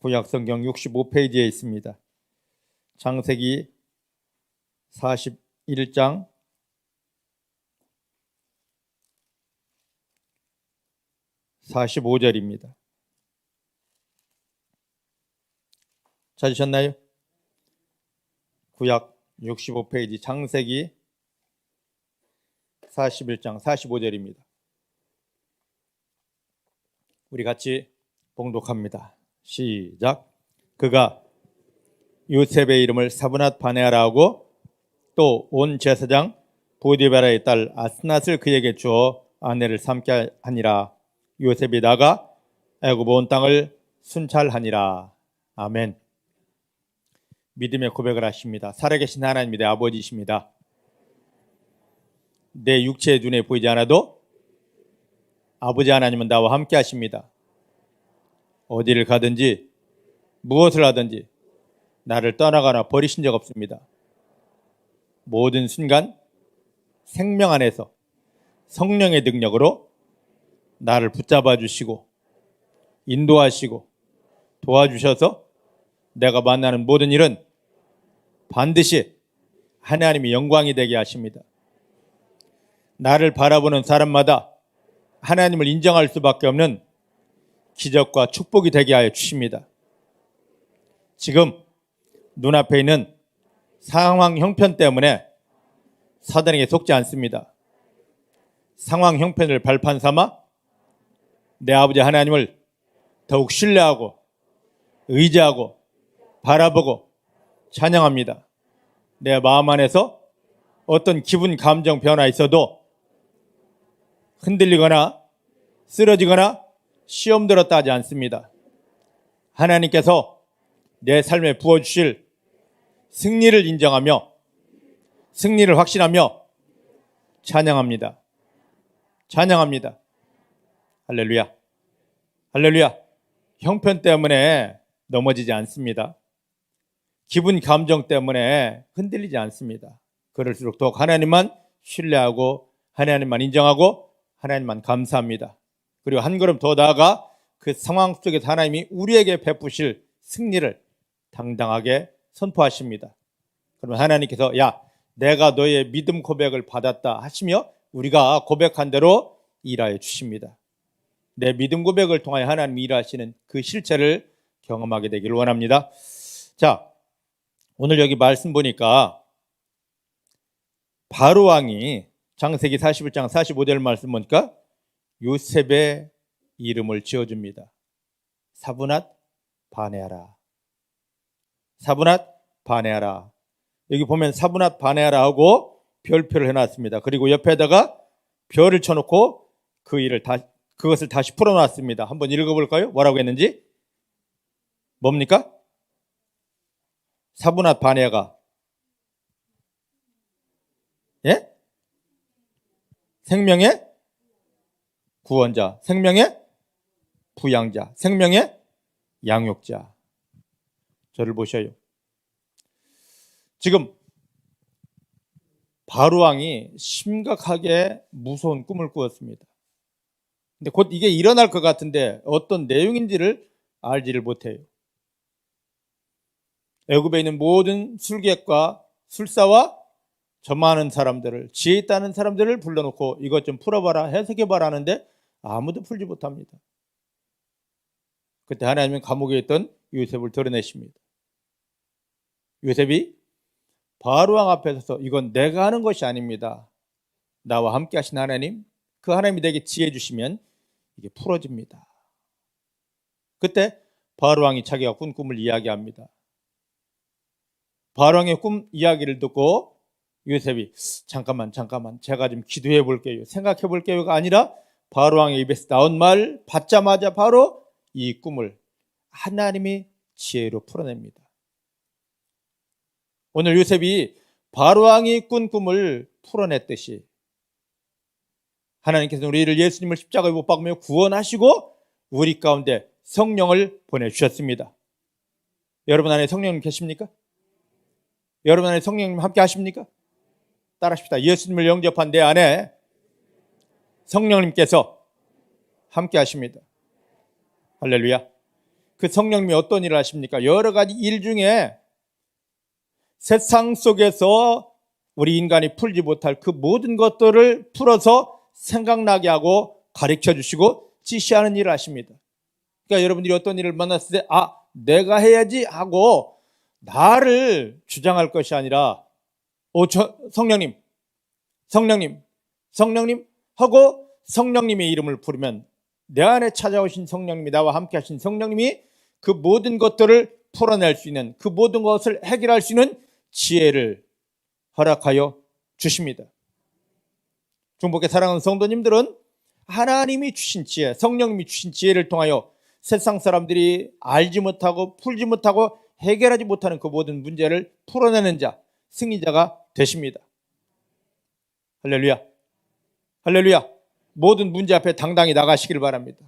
구약성경 65페이지에 있습니다. 창세기 41장 45절입니다. 찾으셨나요? 구약 65페이지 창세기 41장 45절입니다. 우리 같이 봉독합니다. 시작. 그가 요셉의 이름을 사브낫 바네아라 하고 또 온 제사장 보디베라의 딸 아스낫을 그에게 주어 아내를 삼게 하니라. 요셉이 나가 애굽 온 땅을 순찰하니라. 아멘. 믿음의 고백을 하십니다. 살아계신 하나님이 내 아버지이십니다. 내 육체의 눈에 보이지 않아도 아버지 하나님은 나와 함께 하십니다. 어디를 가든지 무엇을 하든지 나를 떠나거나 버리신 적 없습니다. 모든 순간 생명 안에서 성령의 능력으로 나를 붙잡아 주시고 인도하시고 도와주셔서 내가 만나는 모든 일은 반드시 하나님의 영광이 되게 하십니다. 나를 바라보는 사람마다 하나님을 인정할 수밖에 없는 기적과 축복이 되게 하여 주십니다. 지금 눈앞에 있는 상황 형편 때문에 사단에게 속지 않습니다. 상황 형편을 발판 삼아 내 아버지 하나님을 더욱 신뢰하고 의지하고 바라보고 찬양합니다. 내 마음 안에서 어떤 기분 감정 변화 있어도 흔들리거나 쓰러지거나 시험 들었다 하지 않습니다. 하나님께서 내 삶에 부어주실 승리를 인정하며 승리를 확신하며 찬양합니다. 찬양합니다. 할렐루야. 할렐루야. 형편 때문에 넘어지지 않습니다. 기분 감정 때문에 흔들리지 않습니다. 그럴수록 더욱 하나님만 신뢰하고 하나님만 인정하고 하나님만 감사합니다. 그리고 한 걸음 더 나아가 그 상황 속에서 하나님이 우리에게 베푸실 승리를 당당하게 선포하십니다. 그러면 하나님께서 야, 내가 너의 믿음 고백을 받았다 하시며 우리가 고백한 대로 일하여 주십니다. 내 믿음 고백을 통하여 하나님이 일하시는 그 실체를 경험하게 되기를 원합니다. 자, 오늘 여기 말씀 보니까 바로 왕이 창세기 41장 45절 말씀 보니까 요셉의 이름을 지어줍니다. 사브낫 바네아라. 사브낫 바네아라. 여기 보면 사브낫 바네아라 하고 별표를 해놨습니다. 그리고 옆에다가 별을 쳐놓고 그것을 다시 풀어놨습니다. 한번 읽어볼까요? 뭐라고 했는지? 뭡니까? 사브낫 바네아가 예? 생명의 구원자, 생명의 부양자, 생명의 양육자. 저를 보셔요. 지금 바로 왕이 심각하게 무서운 꿈을 꾸었습니다. 근데 곧 이게 일어날 것 같은데 어떤 내용인지를 알지를 못해요. 애굽에 있는 모든 술객과 술사와 저 많은 사람들을, 지혜 있다는 사람들을 불러놓고 이것 좀 풀어봐라, 해석해봐라 하는데 아무도 풀지 못합니다. 그때 하나님은 감옥에 있던 요셉을 드러내십니다. 요셉이 바로왕 앞에 서서 이건 내가 하는 것이 아닙니다. 나와 함께 하신 하나님, 그 하나님이 내게 지혜 주시면 이게 풀어집니다. 그때 바로왕이 자기가 꾼 꿈을 이야기합니다. 바로왕의 꿈 이야기를 듣고 요셉이 잠깐만 제가 좀 기도해 볼게요, 생각해 볼게요가 아니라 바로왕의 입에서 나온 말 받자마자 바로 이 꿈을 하나님이 지혜로 풀어냅니다. 오늘 요셉이 바로왕이 꾼 꿈을 풀어냈듯이 하나님께서 우리를 예수님을 십자가에 못 박으며 구원하시고 우리 가운데 성령을 보내주셨습니다. 여러분 안에 성령님 계십니까? 여러분 안에 성령님 함께 하십니까? 따라합시다. 예수님을 영접한 내 안에 성령님께서 함께 하십니다. 할렐루야. 그 성령님이 어떤 일을 하십니까? 여러 가지 일 중에 세상 속에서 우리 인간이 풀지 못할 그 모든 것들을 풀어서 생각나게 하고 가르쳐 주시고 지시하는 일을 하십니다. 그러니까 여러분들이 어떤 일을 만났을 때 내가 해야지 하고 나를 주장할 것이 아니라 성령님 하고 성령님의 이름을 부르면 내 안에 찾아오신 성령님이, 나와 함께 하신 성령님이 그 모든 것들을 풀어낼 수 있는, 그 모든 것을 해결할 수 있는 지혜를 허락하여 주십니다. 중복의 사랑하는 성도님들은 하나님이 주신 지혜, 성령님이 주신 지혜를 통하여 세상 사람들이 알지 못하고 풀지 못하고 해결하지 못하는 그 모든 문제를 풀어내는 자, 승리자가 되십니다. 할렐루야. 할렐루야. 모든 문제 앞에 당당히 나가시길 바랍니다.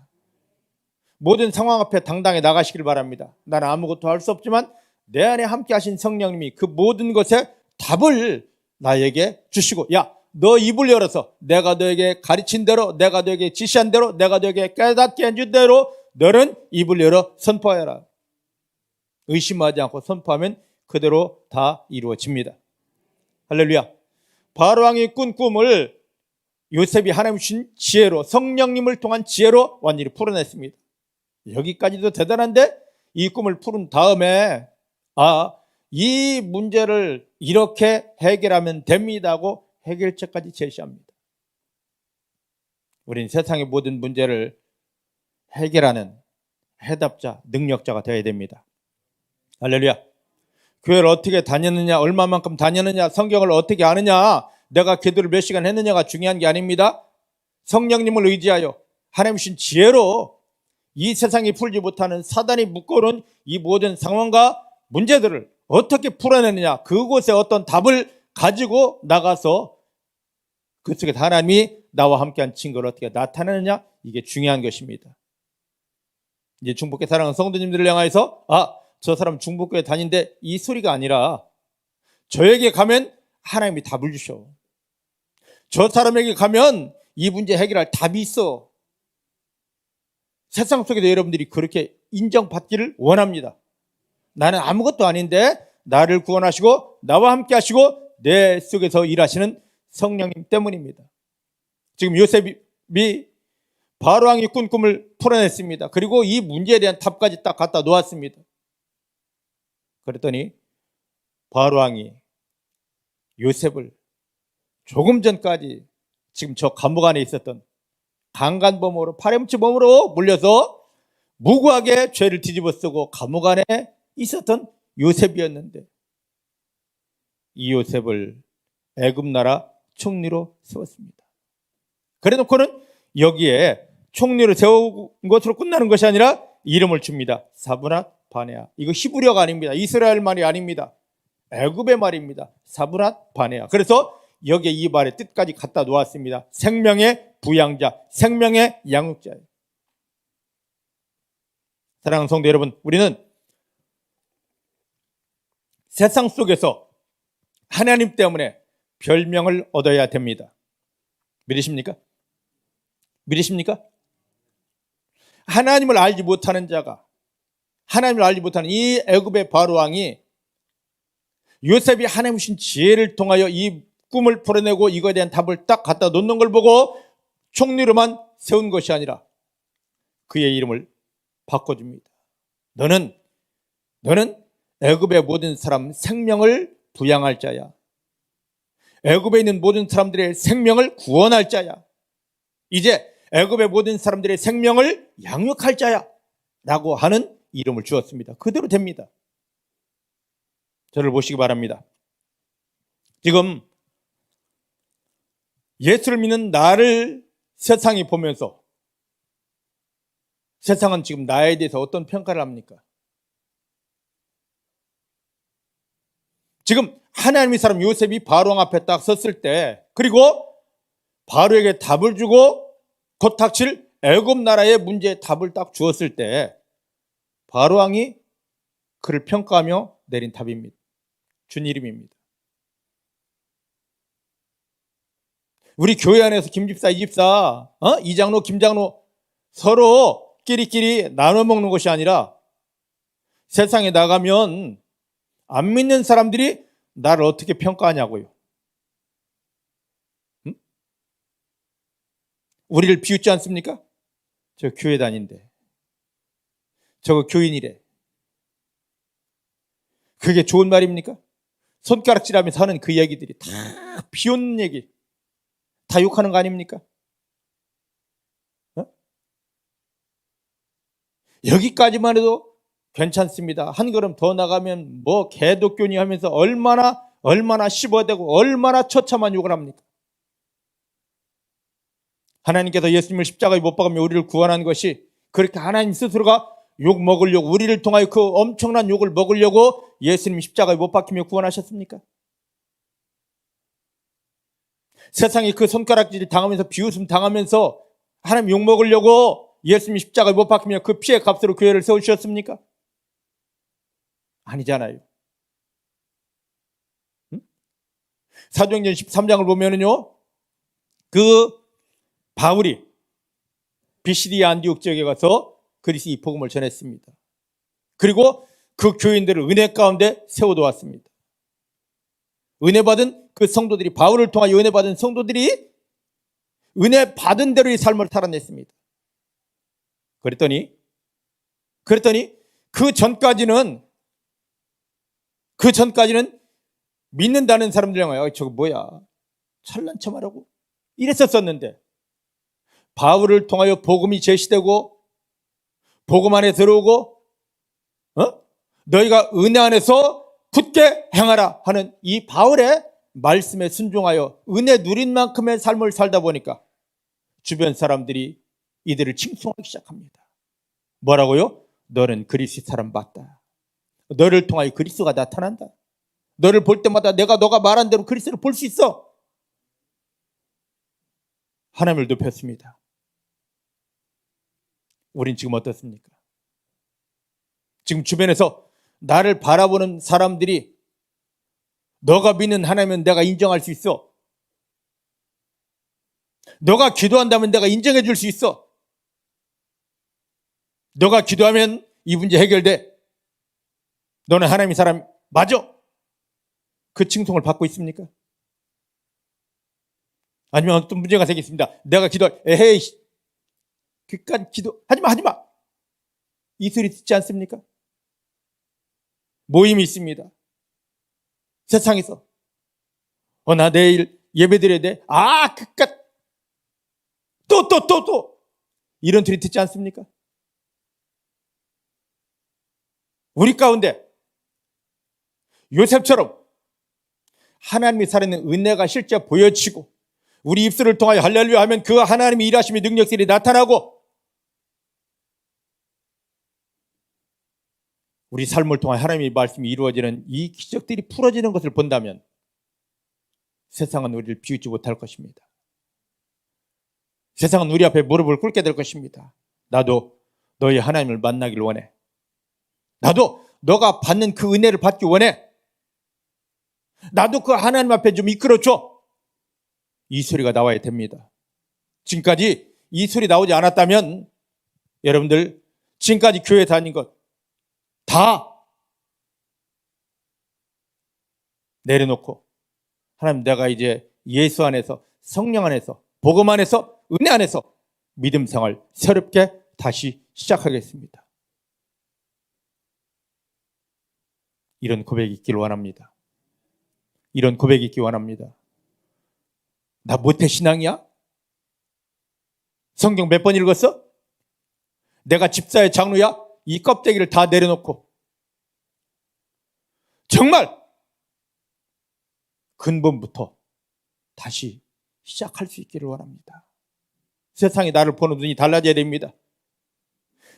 모든 상황 앞에 당당히 나가시길 바랍니다. 나는 아무것도 할 수 없지만 내 안에 함께 하신 성령님이 그 모든 것에 답을 나에게 주시고, 너 입을 열어서 내가 너에게 가르친 대로, 내가 너에게 지시한 대로, 내가 너에게 깨닫게 해준 대로 너는 입을 열어 선포하여라. 의심하지 않고 선포하면 그대로 다 이루어집니다. 할렐루야. 바로왕이 꾼 꿈을 요셉이 하나님 주신 지혜로, 성령님을 통한 지혜로 완전히 풀어냈습니다. 여기까지도 대단한데 이 꿈을 풀은 다음에 이 문제를 이렇게 해결하면 됩니다 하고 해결책까지 제시합니다. 우린 세상의 모든 문제를 해결하는 해답자, 능력자가 되어야 됩니다. 할렐루야. 교회를 어떻게 다녔느냐, 얼마만큼 다녔느냐, 성경을 어떻게 아느냐, 내가 기도를 몇 시간 했느냐가 중요한 게 아닙니다. 성령님을 의지하여 하나님 주신 지혜로 이 세상이 풀지 못하는 사단이 묶어놓은 이 모든 상황과 문제들을 어떻게 풀어내느냐, 그곳에 어떤 답을 가지고 나가서 그 속에 하나님이 나와 함께한 증거를 어떻게 나타내느냐, 이게 중요한 것입니다. 이제 중복교회 사랑하는 성도님들을 향해서 저 사람 중복교회 다닌데 이 소리가 아니라 저에게 가면 하나님이 답을 주셔. 저 사람에게 가면 이 문제 해결할 답이 있어. 세상 속에도 여러분들이 그렇게 인정받기를 원합니다. 나는 아무것도 아닌데 나를 구원하시고 나와 함께 하시고 내 속에서 일하시는 성령님 때문입니다. 지금 요셉이 바로왕이 꾼 꿈을 풀어냈습니다. 그리고 이 문제에 대한 답까지 딱 갖다 놓았습니다. 그랬더니 바로왕이 요셉을 조금 전까지 지금 저 감옥 안에 있었던 강간범으로, 파렴치범으로 몰려서 무고하게 죄를 뒤집어 쓰고 감옥 안에 있었던 요셉이었는데 이 요셉을 애굽 나라 총리로 세웠습니다. 그래 놓고는 여기에 총리를 세운 것으로 끝나는 것이 아니라 이름을 줍니다. 사브낫 바네아. 이거 히브리어가 아닙니다. 이스라엘 말이 아닙니다. 애굽의 말입니다. 사브낫 바네아. 그래서 여기에 이 말의 뜻까지 갖다 놓았습니다. 생명의 부양자, 생명의 양육자예요. 사랑하는 성도 여러분, 우리는 세상 속에서 하나님 때문에 별명을 얻어야 됩니다. 믿으십니까? 믿으십니까? 하나님을 알지 못하는 자가, 하나님을 알지 못하는 이 애굽의 바로왕이 요셉이 하나님 주신 지혜를 통하여 이 꿈을 풀어내고 이거에 대한 답을 딱 갖다 놓는 걸 보고 총리로만 세운 것이 아니라 그의 이름을 바꿔줍니다. 너는 애굽의 모든 사람 생명을 부양할 자야. 애굽에 있는 모든 사람들의 생명을 구원할 자야. 이제 애굽의 모든 사람들의 생명을 양육할 자야 라고 하는 이름을 주었습니다. 그대로 됩니다. 저를 보시기 바랍니다. 지금 예수를 믿는 나를 세상이 보면서 세상은 지금 나에 대해서 어떤 평가를 합니까? 지금 하나님의 사람 요셉이 바로왕 앞에 딱 섰을 때, 그리고 바로에게 답을 주고 곧 닥칠 애굽 나라의 문제에 답을 딱 주었을 때 바로왕이 그를 평가하며 내린 답입니다. 준 이름입니다. 우리 교회 안에서 김집사, 이집사, 이장로, 김장로 서로 끼리끼리 나눠 먹는 것이 아니라 세상에 나가면 안 믿는 사람들이 나를 어떻게 평가하냐고요. 응? 우리를 비웃지 않습니까? 저 교회 다닌데, 저거 교인이래. 그게 좋은 말입니까? 손가락질하면서 하는 그 얘기들이 다 비웃는 얘기, 다 욕하는 거 아닙니까? 어? 여기까지만 해도 괜찮습니다. 한 걸음 더 나가면 뭐 개독교니 하면서 얼마나 씹어대고 얼마나 처참한 욕을 합니까? 하나님께서 예수님을 십자가에 못 박으며 우리를 구원한 것이 그렇게 하나님 스스로가 욕 먹으려고, 우리를 통하여 그 엄청난 욕을 먹으려고 예수님 십자가에 못 박히며 구원하셨습니까? 세상에 그 손가락질 당하면서 비웃음 당하면서 하나님 욕 먹으려고 예수님 십자가에 못 박히며 그 피의 값으로 교회를 세우셨습니까? 아니잖아요. 응? 사도행전 13장을 보면은요, 그 바울이 비시디아 안디옥 지역에 가서 그리스도 이 복음을 전했습니다. 그리고 그 교인들을 은혜 가운데 세워놓았습니다. 은혜 받은 그 성도들이, 바울을 통하여 은혜 받은 성도들이 은혜 받은 대로의 삶을 살아냈습니다. 그랬더니 그 전까지는 믿는다는 사람들 향하여 저거 뭐야, 찬란 척하라고 이랬었는데, 바울을 통하여 복음이 제시되고 복음 안에 들어오고 너희가 은혜 안에서 굳게 행하라 하는 이 바울의 말씀에 순종하여 은혜 누린 만큼의 삶을 살다 보니까 주변 사람들이 이들을 칭송하기 시작합니다. 뭐라고요? 너는 그리스도 사람 맞다. 너를 통하여 그리스도가 나타난다. 너를 볼 때마다 너가 말한 대로 그리스도를 볼 수 있어. 하나님을 높였습니다. 우린 지금 어떻습니까? 지금 주변에서 나를 바라보는 사람들이 너가 믿는 하나님은 내가 인정할 수 있어. 너가 기도한다면 내가 인정해 줄 수 있어. 너가 기도하면 이 문제 해결돼. 너는 하나님의 사람 맞아. 그 칭송을 받고 있습니까? 아니면 어떤 문제가 생겼습니다. 내가 에헤이, 그깟 하지마. 이 소리 듣지 않습니까? 모임이 있습니다. 세상에서. 나 내일 예배 드려야 돼. 그깟 또 이런 소리 듣지 않습니까? 우리 가운데 요셉처럼 하나님이 살아있는 은혜가 실제 보여지고 우리 입술을 통하여 할렐루야 하면 그 하나님의 일하심의 능력들이 나타나고 우리 삶을 통하여 하나님의 말씀이 이루어지는 이 기적들이 풀어지는 것을 본다면 세상은 우리를 비웃지 못할 것입니다. 세상은 우리 앞에 무릎을 꿇게 될 것입니다. 나도 너희 하나님을 만나길 원해. 나도 너가 받는 그 은혜를 받기 원해. 나도 그 하나님 앞에 좀 이끌어줘. 이 소리가 나와야 됩니다. 지금까지 이 소리 나오지 않았다면 여러분들 지금까지 교회 다닌 것 다 내려놓고 하나님, 내가 이제 예수 안에서, 성령 안에서, 복음 안에서, 은혜 안에서 믿음 생활 새롭게 다시 시작하겠습니다. 이런 고백이 있기를 원합니다. 이런 고백이 있기 원합니다. 나 모태신앙이야? 성경 몇 번 읽었어? 내가 집사의 장로야? 이 껍데기를 다 내려놓고 정말 근본부터 다시 시작할 수 있기를 원합니다. 세상이 나를 보는 눈이 달라져야 됩니다.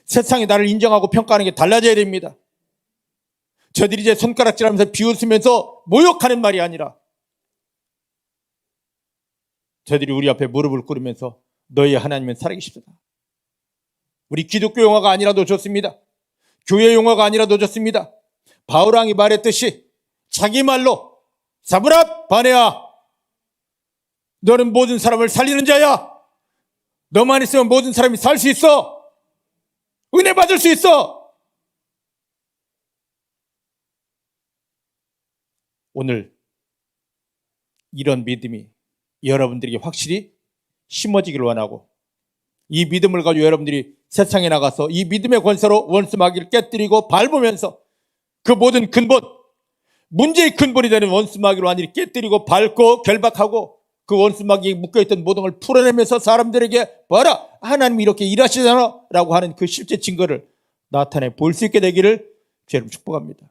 세상이 나를 인정하고 평가하는 게 달라져야 됩니다. 저들이 이제 손가락질하면서 비웃으면서 모욕하는 말이 아니라 저들이 우리 앞에 무릎을 꿇으면서 너희 하나님은 살아계십니다. 우리 기독교 용어가 아니라도 좋습니다. 교회 용어가 아니라도 좋습니다. 바울왕이 말했듯이 자기 말로 사브랏 바네아, 너는 모든 사람을 살리는 자야. 너만 있으면 모든 사람이 살 수 있어. 은혜 받을 수 있어. 오늘 이런 믿음이 여러분들에게 확실히 심어지기를 원하고, 이 믿음을 가지고 여러분들이 세상에 나가서 이 믿음의 권세로 원수 마귀를 깨뜨리고 밟으면서 그 모든 근본, 문제의 근본이 되는 원수 마귀를 완전히 깨뜨리고 밟고 결박하고 그 원수 마귀에 묶여있던 모든 걸 풀어내면서 사람들에게 봐라, 하나님이 이렇게 일하시잖아 라고 하는 그 실제 증거를 나타내 볼 수 있게 되기를 주님 축복합니다.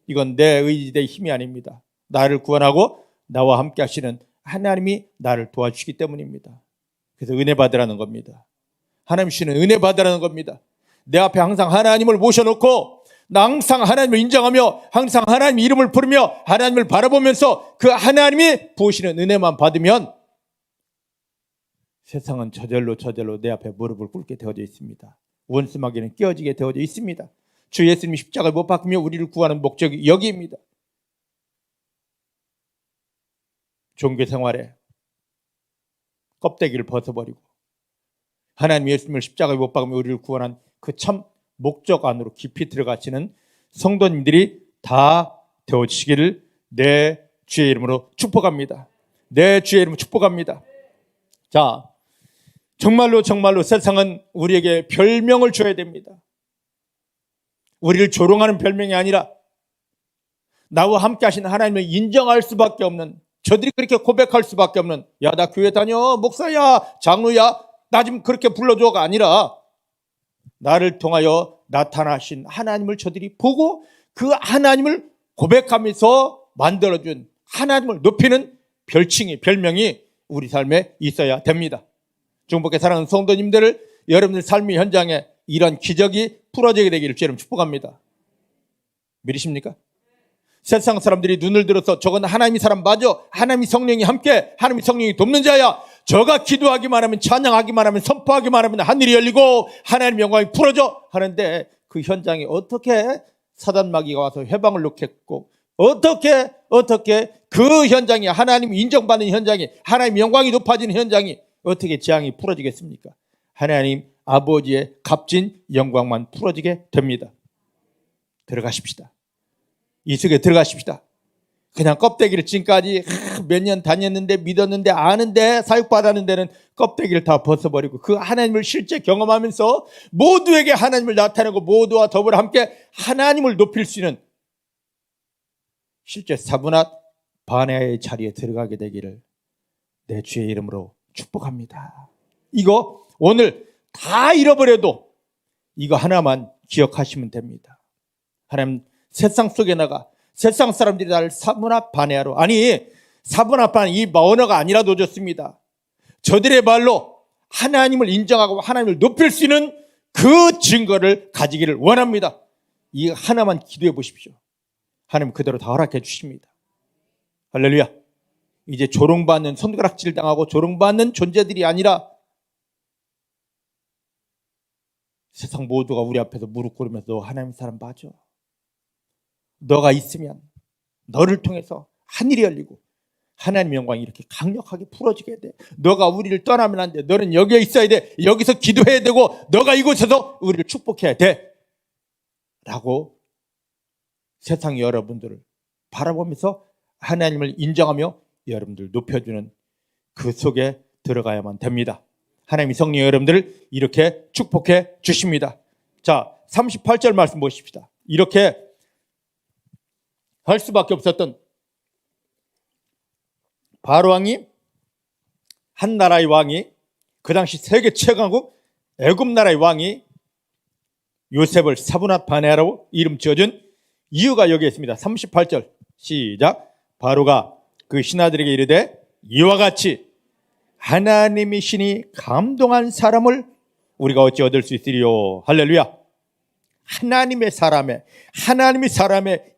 이건 내 의지, 내 힘이 아닙니다. 나를 구원하고 나와 함께 하시는 하나님이 나를 도와주시기 때문입니다. 그래서 은혜 받으라는 겁니다. 하나님 주시는 은혜 받으라는 겁니다. 내 앞에 항상 하나님을 모셔놓고 나 항상 하나님을 인정하며 항상 하나님 이름을 부르며 하나님을 바라보면서 그 하나님이 부으시는 은혜만 받으면 세상은 저절로 내 앞에 무릎을 꿇게 되어져 있습니다. 원수 마귀는 깨어지게 되어져 있습니다. 주 예수님이 십자가를 못 박으며 우리를 구하는 목적이 여기입니다. 종교 생활에 껍데기를 벗어버리고 하나님 예수님을 십자가에 못 박으며 우리를 구원한 그 참 목적 안으로 깊이 들어가시는 성도님들이 다 되어지시기를 내 주의 이름으로 축복합니다. 내 주의 이름으로 축복합니다. 자, 정말로 세상은 우리에게 별명을 줘야 됩니다. 우리를 조롱하는 별명이 아니라 나와 함께 하신 하나님을 인정할 수밖에 없는, 저들이 그렇게 고백할 수밖에 없는, 야, 나 교회 다녀, 목사야, 장로야, 나 좀 그렇게 불러줘가 아니라 나를 통하여 나타나신 하나님을 저들이 보고 그 하나님을 고백하면서 만들어준 하나님을 높이는 별칭이, 별명이 우리 삶에 있어야 됩니다. 중복의 사랑하는 성도님들을 여러분들 삶의 현장에 이런 기적이 풀어지게 되기를 주님 축복합니다. 믿으십니까? 세상 사람들이 눈을 들어서 저건 하나님의 사람 맞아, 하나님의 성령이 함께, 하나님의 성령이 돕는 자야, 저가 기도하기만 하면, 찬양하기만 하면, 선포하기만 하면 하늘이 열리고 하나님의 영광이 풀어져 하는데 그 현장에 어떻게 사단 마귀가 와서 해방을 놓겠고, 어떻게 그 현장이, 하나님이 인정받는 현장이, 하나님의 영광이 높아지는 현장이 어떻게 재앙이 풀어지겠습니까? 하나님 아버지의 값진 영광만 풀어지게 됩니다. 들어가십시다. 이 속에 들어가십시다. 그냥 껍데기를 지금까지 몇 년 다녔는데, 믿었는데, 아는데, 사육받았는 데는 껍데기를 다 벗어버리고 그 하나님을 실제 경험하면서 모두에게 하나님을 나타내고 모두와 더불어 함께 하나님을 높일 수 있는 실제 사분한 반야의 자리에 들어가게 되기를 내 주의 이름으로 축복합니다. 이거 오늘 다 잃어버려도 이거 하나만 기억하시면 됩니다. 하나님, 세상 속에 나가 세상 사람들이 나를 사분합 반야로, 아니 사분합 반야 이 언어가 아니라도 좋습니다. 저들의 말로 하나님을 인정하고 하나님을 높일 수 있는 그 증거를 가지기를 원합니다. 이 하나만 기도해 보십시오. 하나님 그대로 다 허락해 주십니다. 할렐루야. 이제 조롱받는, 손가락질 당하고 조롱받는 존재들이 아니라 세상 모두가 우리 앞에서 무릎 꿇으면서 너 하나님 사람 맞아, 너가 있으면 너를 통해서 하늘이 열리고 하나님의 영광이 이렇게 강력하게 풀어지게 돼. 너가 우리를 떠나면 안 돼. 너는 여기에 있어야 돼. 여기서 기도해야 되고 너가 이곳에서 우리를 축복해야 돼 라고 세상 여러분들을 바라보면서 하나님을 인정하며 여러분들 높여주는 그 속에 들어가야만 됩니다. 하나님이 성령 여러분들을 이렇게 축복해 주십니다. 자, 38절 말씀 보십시다. 이렇게 할 수밖에 없었던 바로 왕이, 한 나라의 왕이, 그 당시 세계 최강국 애굽 나라의 왕이 요셉을 사분합 반야라고 이름 지어준 이유가 여기에 있습니다. 38절 시작. 바로가 그 신하들에게 이르되 이와 같이 하나님이 신이 감동한 사람을 우리가 어찌 얻을 수 있으리요. 할렐루야. 하나님의 사람의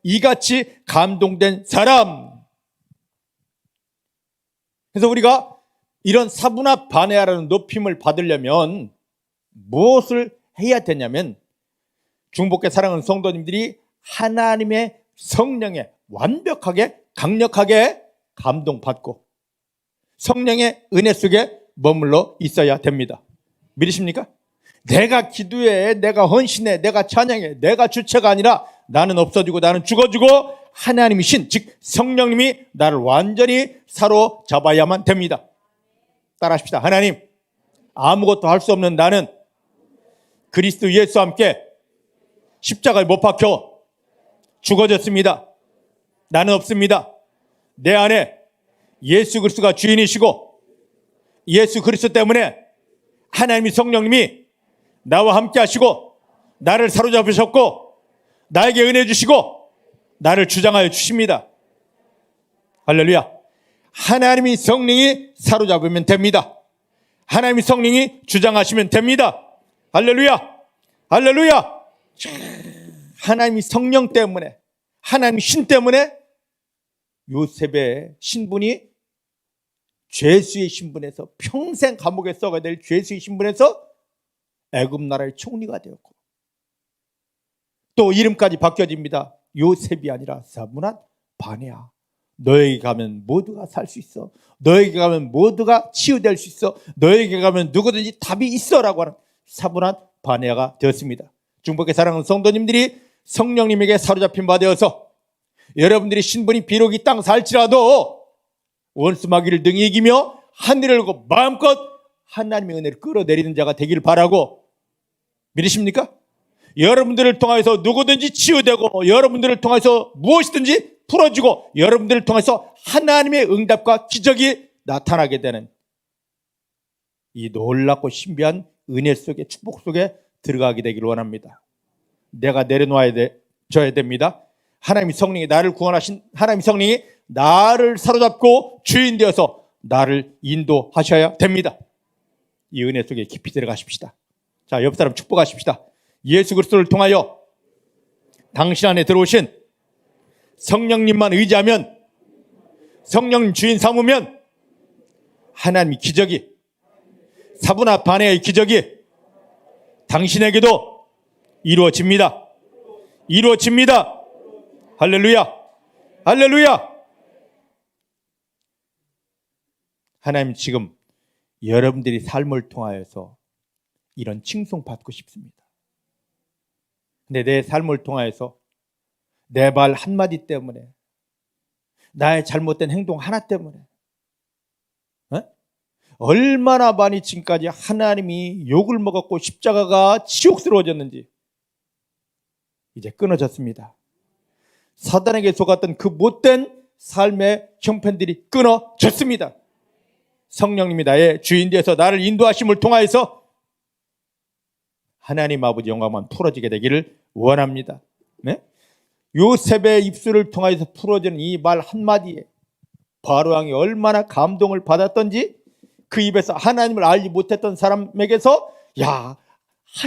이같이 감동된 사람. 그래서 우리가 이런 사분합 반야라는 높임을 받으려면 무엇을 해야 되냐면, 중복계 사랑하는 성도님들이 하나님의 성령에 완벽하게 강력하게 감동받고 성령의 은혜 속에 머물러 있어야 됩니다. 믿으십니까? 내가 기도해, 내가 헌신해, 내가 찬양해, 내가 주체가 아니라 나는 없어지고 나는 죽어지고 하나님이 신, 즉 성령님이 나를 완전히 사로잡아야만 됩니다. 따라하십시다. 하나님, 아무것도 할 수 없는 나는 그리스도 예수와 함께 십자가에 못 박혀 죽어졌습니다. 나는 없습니다. 내 안에 예수 그리스도가 주인이시고 예수 그리스도 때문에 하나님이 성령님이 나와 함께 하시고 나를 사로잡으셨고 나에게 은혜 주시고 나를 주장하여 주십니다. 할렐루야. 하나님이 성령이 사로잡으면 됩니다. 하나님이 성령이 주장하시면 됩니다. 할렐루야. 할렐루야. 하나님이 성령 때문에, 하나님이 신 때문에 요셉의 신분이 죄수의 신분에서 평생 감옥에 썩어야 될 죄수의 신분에서 애굽 나라의 총리가 되었고 또 이름까지 바뀌어집니다. 요셉이 아니라 사분한 바네아. 너에게 가면 모두가 살 수 있어. 너에게 가면 모두가 치유될 수 있어. 너에게 가면 누구든지 답이 있어라고 하는 사분한 바네아가 되었습니다. 중복의 사랑하는 성도님들이 성령님에게 사로잡힌 바 되어서 여러분들의 신분이 비록 이 땅 살지라도 원수 마귀를 등에 이기며 하늘을 열고 마음껏 하나님의 은혜를 끌어내리는 자가 되기를 바라고 믿으십니까? 여러분들을 통해서 누구든지 치유되고 여러분들을 통해서 무엇이든지 풀어지고 여러분들을 통해서 하나님의 응답과 기적이 나타나게 되는 이 놀랍고 신비한 은혜 속에 축복 속에 들어가게 되기를 원합니다. 내가 내려놓아야 져야 됩니다. 하나님이 성령이 나를 구원하신 하나님이 성령이 나를 사로잡고 주인 되어서 나를 인도하셔야 됩니다. 이 은혜 속에 깊이 들어가십시다. 자, 옆 사람 축복하십시다. 예수 그리스도를 통하여 당신 안에 들어오신 성령님만 의지하면, 성령님 주인 삼으면 하나님의 기적이, 사분한 바네아의 기적이 당신에게도 이루어집니다. 이루어집니다. 할렐루야. 할렐루야. 하나님 지금 여러분들이 삶을 통하여서 이런 칭송받고 싶습니다. 근데 내 삶을 통하여서 내 말 한마디 때문에, 나의 잘못된 행동 하나 때문에 얼마나 많이 지금까지 하나님이 욕을 먹었고 십자가가 치욕스러워졌는지 이제 끊어졌습니다. 사단에게 속았던 그 못된 삶의 형편들이 끊어졌습니다. 성령님이 나의 주인 되어서 나를 인도하심을 통하여서 하나님 아버지 영광만 풀어지게 되기를 원합니다. 네? 요셉의 입술을 통하여서 풀어지는 이 말 한마디에 바로 왕이 얼마나 감동을 받았던지, 그 입에서 하나님을 알지 못했던 사람에게서 야,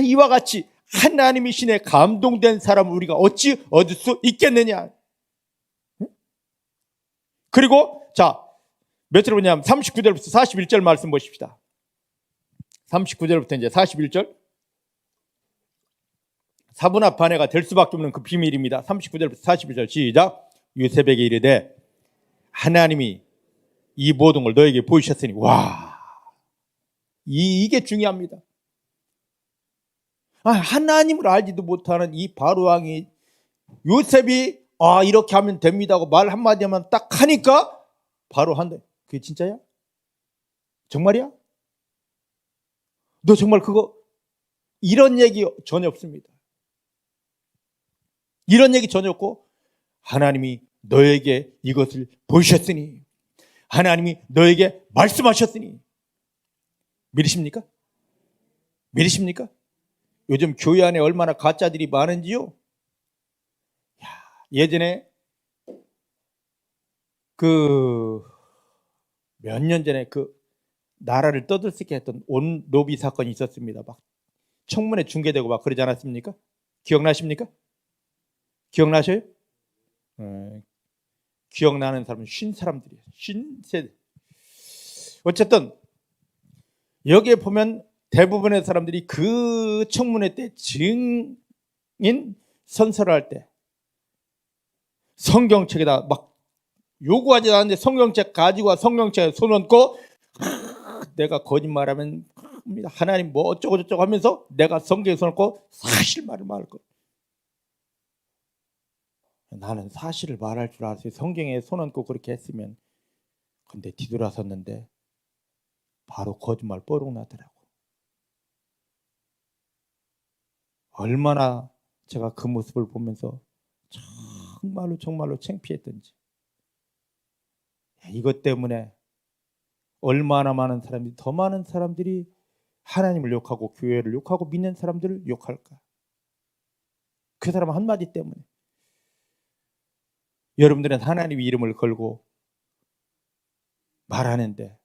이와 같이 하나님이 신에 감동된 사람을 우리가 어찌 얻을 수 있겠느냐. 그리고 자, 몇절 보냐면 39절부터 41절 말씀 보십시다. 39절부터 이제 41절. 사분한 바네아가 될 수밖에 없는 그 비밀입니다. 39절부터 41절 시작. 요셉에게 이르되 하나님이 이 모든 걸 너에게 보이셨으니. 와, 이게 중요합니다. 하나님을 알지도 못하는 이 바로 왕이, 요셉이 이렇게 하면 됩니다 하고 말 한마디 하면 딱 하니까 바로 한다. 그게 진짜야? 정말이야? 너 정말 그거? 이런 얘기 전혀 없습니다. 이런 얘기 전혀 없고, 하나님이 너에게 이것을 보이셨으니, 하나님이 너에게 말씀하셨으니. 믿으십니까? 믿으십니까? 요즘 교회 안에 얼마나 가짜들이 많은지요? 예전에 몇 년 전에 나라를 떠들썩게 했던 온로비 사건이 있었습니다. 막 청문회 중계되고 막 그러지 않았습니까? 기억나십니까? 기억나셔요? 기억나는 사람은 쉰 사람들이에요. 쉰 세대. 어쨌든 여기에 보면 대부분의 사람들이 그 청문회 때 증인 선서를 할 때 성경책에다 막 요구하지 않았는데 성경책 가지고 와 성경책에 손 얹고 내가 거짓말하면 하나님 뭐 어쩌고 저쩌고 하면서 내가 성경에 손 얹고 사실말을 말할 거예요. 나는 사실을 말할 줄 알았어요. 성경에 손 얹고 그렇게 했으면. 근데 뒤돌아섰는데 바로 거짓말 뽀록 나더라고. 얼마나 제가 그 모습을 보면서 정말로 창피했던지. 이것 때문에 얼마나 많은 사람들이, 더 많은 사람들이 하나님을 욕하고 교회를 욕하고 믿는 사람들을 욕할까? 그 사람 한마디 때문에. 여러분들은 하나님의 이름을 걸고 말하는데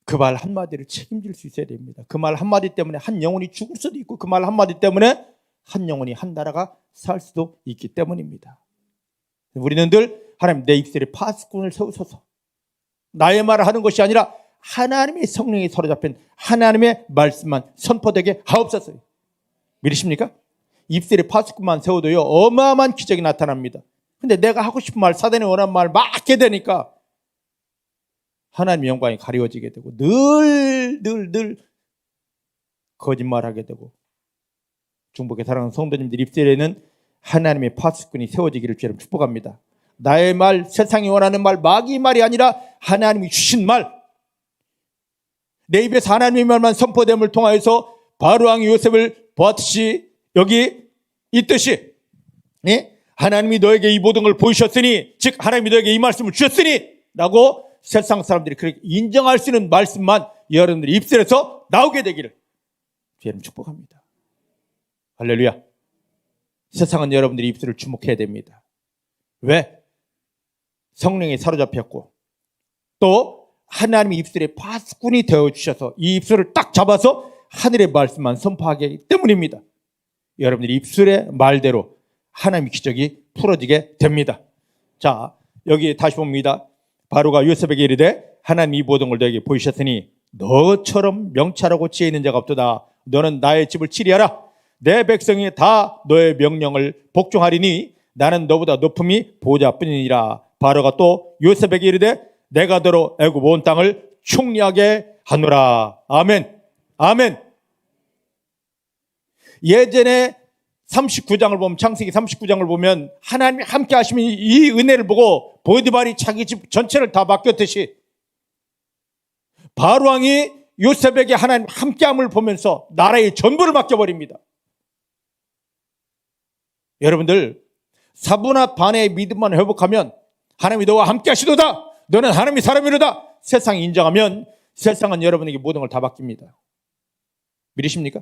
그 말 한마디를 책임질 수 있어야 됩니다. 그 말 한마디 때문에 한 영혼이 죽을 수도 있고, 그 말 한마디 때문에 한 영혼이, 한 나라가 살 수도 있기 때문입니다. 우리는 늘 하나님, 내 입술에 파수꾼을 세우소서. 나의 말을 하는 것이 아니라 하나님의 성령이 사로잡힌 하나님의 말씀만 선포되게 하옵소서. 믿으십니까? 입술에 파수꾼만 세워도요, 어마어마한 기적이 나타납니다. 근데 내가 하고 싶은 말, 사단이 원하는 말 막 하게 되니까 하나님의 영광이 가려지게 되고 늘 거짓말하게 되고. 중복의 사랑하는 성도님들 입술에는 하나님의 파수꾼이 세워지기를 주님 축복합니다. 나의 말, 세상이 원하는 말, 마귀의 말이 아니라 하나님이 주신 말, 내 입에서 하나님의 말만 선포됨을 통하여서 바로왕이 요셉을 보았듯이 여기 있듯이, 하나님이 너에게 이 모든 걸 보이셨으니, 즉 하나님이 너에게 이 말씀을 주셨으니 라고 세상 사람들이 그렇게 인정할 수 있는 말씀만 여러분들의 입술에서 나오게 되기를 주님 축복합니다. 할렐루야. 세상은 여러분들의 입술을 주목해야 됩니다. 왜? 성령에 사로잡혔고 또 하나님의 입술에 파수꾼이 되어주셔서 이 입술을 딱 잡아서 하늘의 말씀만 선포하기 때문입니다. 여러분들의 입술의 말대로 하나님의 기적이 풀어지게 됩니다. 자, 여기 다시 봅니다. 바로가 요셉에게 이르되 하나님 이 모든 걸 너에게 보이셨으니 너처럼 명철하고 지혜 있는 자가 없도다. 너는 나의 집을 치리하라. 내 백성이 다 너의 명령을 복종하리니 나는 너보다 높음이 보좌뿐이니라. 바로가 또 요셉에게 이르되 내가 너로 애굽 온 땅을 총리하게 하노라. 아멘. 아멘. 예전에 39장을 보면, 창세기 39장을 보면 하나님이 함께 하시면 이 은혜를 보고 보디발이 자기 집 전체를 다 맡겼듯이 바로왕이 요셉에게 하나님 함께함을 보면서 나라의 전부를 맡겨버립니다. 여러분들, 사분한 반의 믿음만 회복하면 하나님이 너와 함께 하시도다. 너는 하나님의 사람이로다. 세상이 인정하면 세상은 여러분에게 모든 걸 다 맡깁니다. 믿으십니까?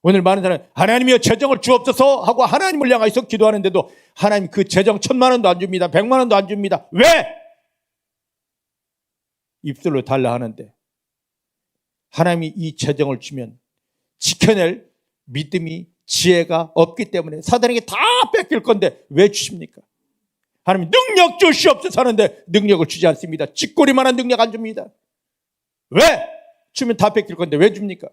오늘 많은 사람은 하나님이여 재정을 주옵소서 하고 하나님을 향해서 기도하는데도 하나님 그 재정 1,000만 원도 안 줍니다. 100만 원도 안 줍니다. 왜? 입술로 달라 하는데 하나님이 이 재정을 주면 지켜낼 믿음이, 지혜가 없기 때문에 사단에게 다 뺏길 건데 왜 주십니까? 하나님 능력 주시옵소서 하는데 능력을 주지 않습니다. 쥐꼬리만한 능력 안 줍니다. 왜? 주면 다 뺏길 건데 왜 줍니까?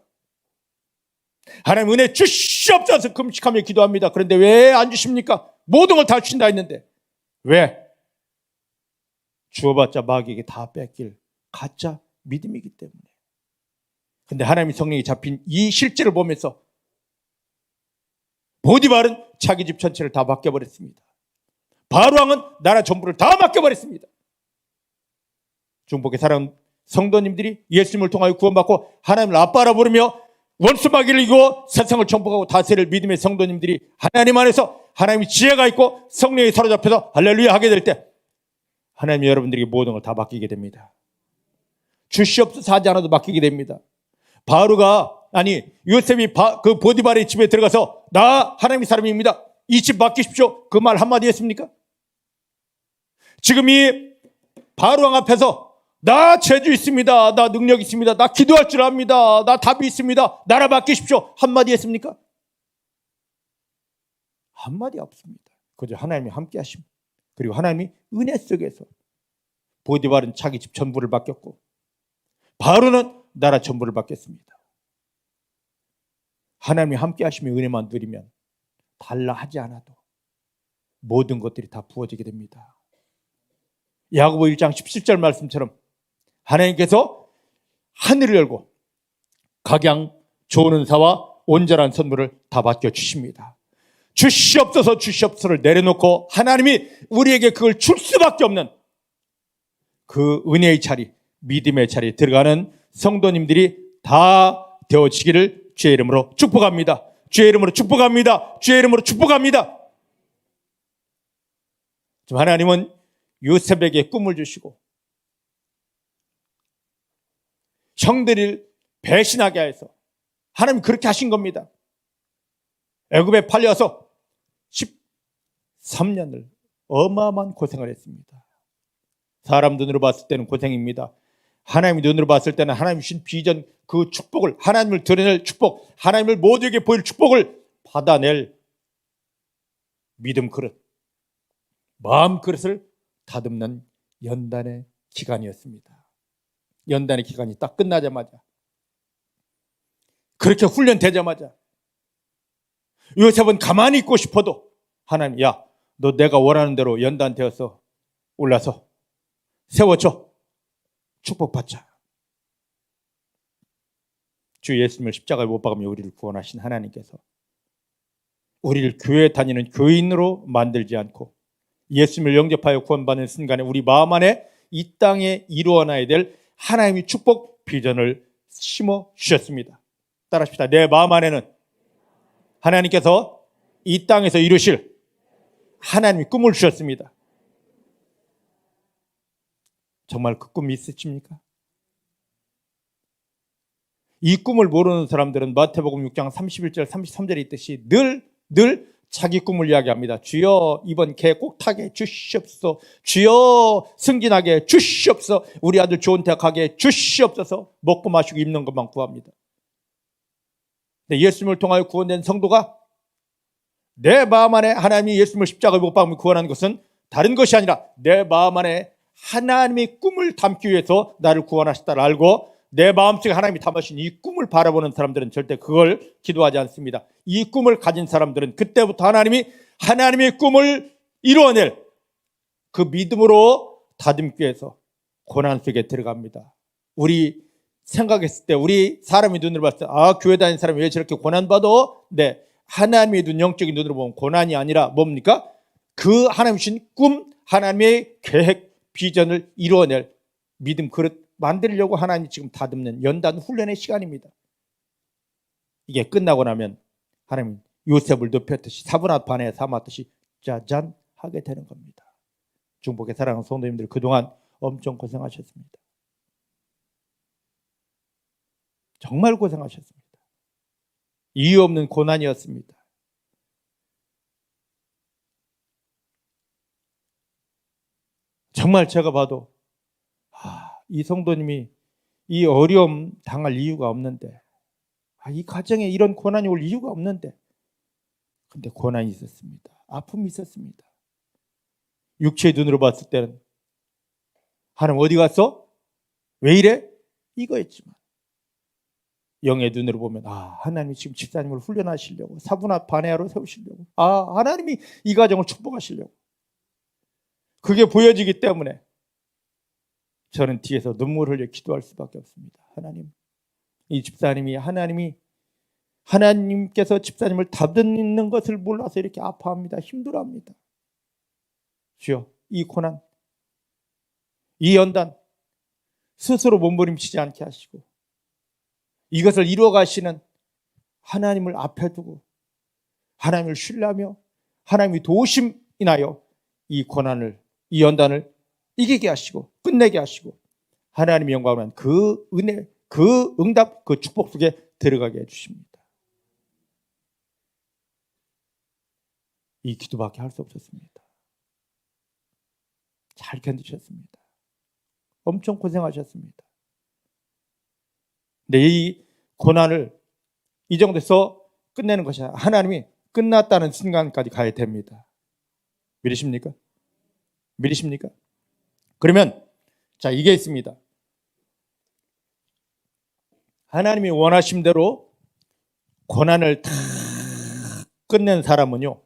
하나님 은혜 주시옵소서 금식하며 기도합니다. 그런데 왜 안 주십니까? 모든 걸 다 주신다 했는데 왜? 주어봤자 마귀에게 다 뺏길 가짜 믿음이기 때문에. 그런데 하나님의 성령이 잡힌 이 실제를 보면서 보디발은 자기 집 전체를 다 맡겨버렸습니다. 바로왕은 나라 전부를 다 맡겨버렸습니다. 중복의 사랑하는 성도님들이 예수님을 통하여 구원받고 하나님을 아빠라 부르며 원수 마귀를 이기고 세상을 정복하고 다스릴 믿음의 성도님들이 하나님 안에서 하나님의 지혜가 있고 성령이 사로잡혀서 할렐루야 하게 될 때 하나님이 여러분들에게 모든 걸 다 맡기게 됩니다. 주시옵소서 하지 않아도 맡기게 됩니다. 요셉이 그 보디발의 집에 들어가서 나 하나님의 사람입니다. 이 집 맡기십시오. 그 말 한마디 했습니까? 지금 이 바로왕 앞에서 나 재주 있습니다. 나 능력 있습니다. 나 기도할 줄 압니다. 나 답이 있습니다. 나라 맡기십시오. 한마디 했습니까? 한마디 없습니다. 그저 하나님이 함께 하심. 그리고 하나님이 은혜 속에서 보디발은 자기 집 전부를 맡겼고 바로는 나라 전부를 맡겼습니다. 하나님이 함께 하시며 은혜만 누리면 달라 하지 않아도 모든 것들이 다 부어지게 됩니다. 야고보 1장 17절 말씀처럼 하나님께서 하늘을 열고 각양 좋은 은사와 온전한 선물을 다 맡겨주십니다. 주시옵소서 주시옵소서를 내려놓고 하나님이 우리에게 그걸 줄 수밖에 없는 그 은혜의 자리, 믿음의 자리에 들어가는 성도님들이 다 되어지기를 주의 이름으로 축복합니다. 주의 이름으로 축복합니다. 주의 이름으로 축복합니다. 하나님은 요셉에게 꿈을 주시고 형들을 배신하게 해서 하나님 그렇게 하신 겁니다. 애굽에 팔려서 13년을 어마어마한 고생을 했습니다. 사람 눈으로 봤을 때는 고생입니다. 하나님 눈으로 봤을 때는 하나님 주신 비전, 그 축복을, 하나님을 드러낼 축복, 하나님을 모두에게 보일 축복을 받아낼 믿음 그릇, 마음 그릇을 다듬는 연단의 기간이었습니다. 연단의 기간이 딱 끝나자마자, 그렇게 훈련되자마자 요셉은 가만히 있고 싶어도 하나님, 야, 너 내가 원하는 대로 연단되어서 올라서 세워줘. 축복받자. 주 예수님을 십자가에 못 박으며 우리를 구원하신 하나님께서 우리를 교회에 다니는 교인으로 만들지 않고 예수님을 영접하여 구원받는 순간에 우리 마음 안에 이 땅에 이루어나야 될 하나님의 축복 비전을 심어 주셨습니다. 따라합시다. 내 마음 안에는 하나님께서 이 땅에서 이루실 하나님의 꿈을 주셨습니다. 정말 그 꿈이 있으십니까? 이 꿈을 모르는 사람들은 마태복음 6장 31절 33절에 있듯이 늘 자기 꿈을 이야기합니다. 주여 이번 개 꼭 타게 주시옵소서. 주여 승진하게 주시옵소서. 우리 아들 좋은 대학 가게 주시옵소서. 먹고 마시고 입는 것만 구합니다. 근데 예수님을 통하여 구원된 성도가 내 마음 안에 하나님이 예수님을 십자가에 못 박으며 구원하는 것은 다른 것이 아니라 내 마음 안에 하나님의 꿈을 담기 위해서 나를 구원하셨다를 알고 내 마음속에 하나님이 담으신 이 꿈을 바라보는 사람들은 절대 그걸 기도하지 않습니다. 이 꿈을 가진 사람들은 그때부터 하나님이 하나님의 꿈을 이루어낼 그 믿음으로 다듬기 위해서 고난 속에 들어갑니다. 우리 생각했을 때, 우리 사람의 눈으로 봤을 때, 교회 다니는 사람이 왜 저렇게 고난받아? 네, 하나님의 눈, 영적인 눈으로 보면 고난이 아니라 뭡니까? 그 하나님 주신 꿈, 하나님의 계획, 비전을 이루어낼 믿음 그릇 만들려고 하나님이 지금 다듬는 연단 훈련의 시간입니다. 이게 끝나고 나면 하나님 요셉을 높였듯이 사분한 반에 삼았듯이 짜잔 하게 되는 겁니다. 중복의 사랑하는 성도님들, 그동안 엄청 고생하셨습니다. 정말 고생하셨습니다. 이유 없는 고난이었습니다. 정말 제가 봐도 이 성도님이 이 어려움 당할 이유가 없는데, 이 가정에 이런 고난이 올 이유가 없는데, 근데 고난이 있었습니다. 아픔이 있었습니다. 육체의 눈으로 봤을 때는 하나님 어디 갔어? 왜 이래? 이거였지만 영의 눈으로 보면 하나님이 지금 집사님을 훈련하시려고, 사분한 반해하로 세우시려고, 하나님이 이 가정을 축복하시려고, 그게 보여지기 때문에 저는 뒤에서 눈물을 흘려 기도할 수밖에 없습니다. 하나님, 이 집사님이 하나님께서 집사님을 다듬는 것을 몰라서 이렇게 아파합니다. 힘들어합니다. 주여, 이 고난, 이 연단 스스로 몸부림치지 않게 하시고 이것을 이루어가시는 하나님을 앞에 두고 하나님을 신뢰하며 하나님의 도우심 인하여 이 고난을, 이 연단을 이기게 하시고 끝내게 하시고 하나님의 영광을 위한 그 은혜, 그 응답, 그 축복 속에 들어가게 해주십니다. 이 기도밖에 할 수 없었습니다. 잘 견디셨습니다. 엄청 고생하셨습니다. 근데 이 고난을 이 정도에서 끝내는 것이 하나님이 끝났다는 순간까지 가야 됩니다. 믿으십니까? 믿으십니까? 그러면 자, 이게 있습니다. 하나님이 원하신 대로 고난을 다 끝낸 사람은요,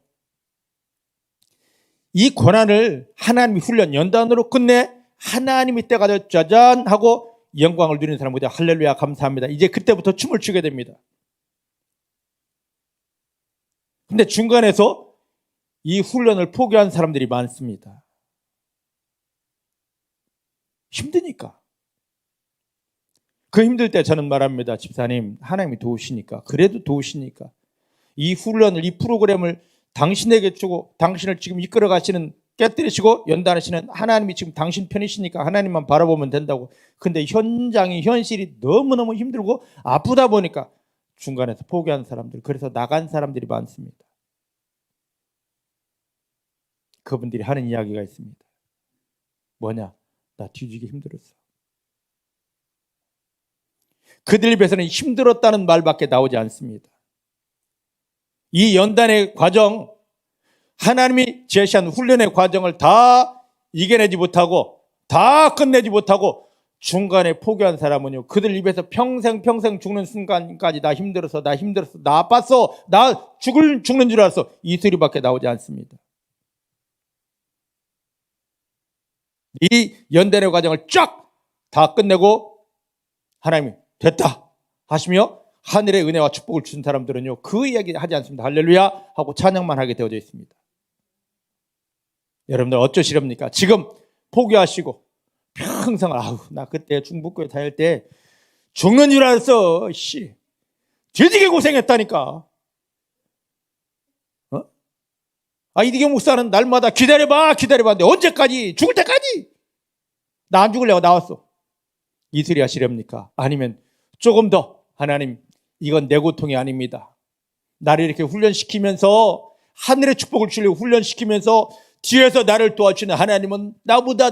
이 고난을 하나님이 훈련 연단으로 끝내 하나님이 때가 되어 짜잔 하고 영광을 누리는 사람보다 할렐루야 감사합니다. 이제 그때부터 춤을 추게 됩니다. 근데 중간에서 이 훈련을 포기한 사람들이 많습니다. 힘드니까. 그 힘들 때 저는 말합니다. 집사님, 하나님이 도우시니까, 그래도 도우시니까 이 훈련을, 이 프로그램을 당신에게 주고 당신을 지금 이끌어 가시는, 깨뜨리시고 연단하시는 하나님이 지금 당신 편이시니까 하나님만 바라보면 된다고. 근데 현장이, 현실이 너무너무 힘들고 아프다 보니까 중간에서 포기한 사람들, 그래서 나간 사람들이 많습니다. 그분들이 하는 이야기가 있습니다. 뭐냐? 나 뒤지기 힘들었어. 그들 입에서는 힘들었다는 말밖에 나오지 않습니다. 이 연단의 과정, 하나님이 제시한 훈련의 과정을 다 이겨내지 못하고, 다 끝내지 못하고 중간에 포기한 사람은요, 그들 입에서 평생 죽는 순간까지 나 힘들었어, 나 아팠어, 나 죽는 줄 알았어, 이 소리밖에 나오지 않습니다. 이 연단의 과정을 쫙 다 끝내고 하나님이 됐다 하시며 하늘의 은혜와 축복을 주신 사람들은요, 그 이야기 하지 않습니다. 할렐루야 하고 찬양만 하게 되어져 있습니다. 여러분들 어쩌시렵니까? 지금 포기하시고 평생 나 그때 중북교회 다닐 때 죽는 줄 알았어, 뒤지게 고생했다니까. 이디경 목사는 날마다 기다려봐 근데 언제까지? 죽을 때까지? 나 안 죽으려고 나왔어. 이 소리 하시렵니까? 아니면 조금 더, 하나님, 이건 내 고통이 아닙니다. 나를 이렇게 훈련시키면서 하늘의 축복을 주려고 훈련시키면서 뒤에서 나를 도와주는 하나님은 나보다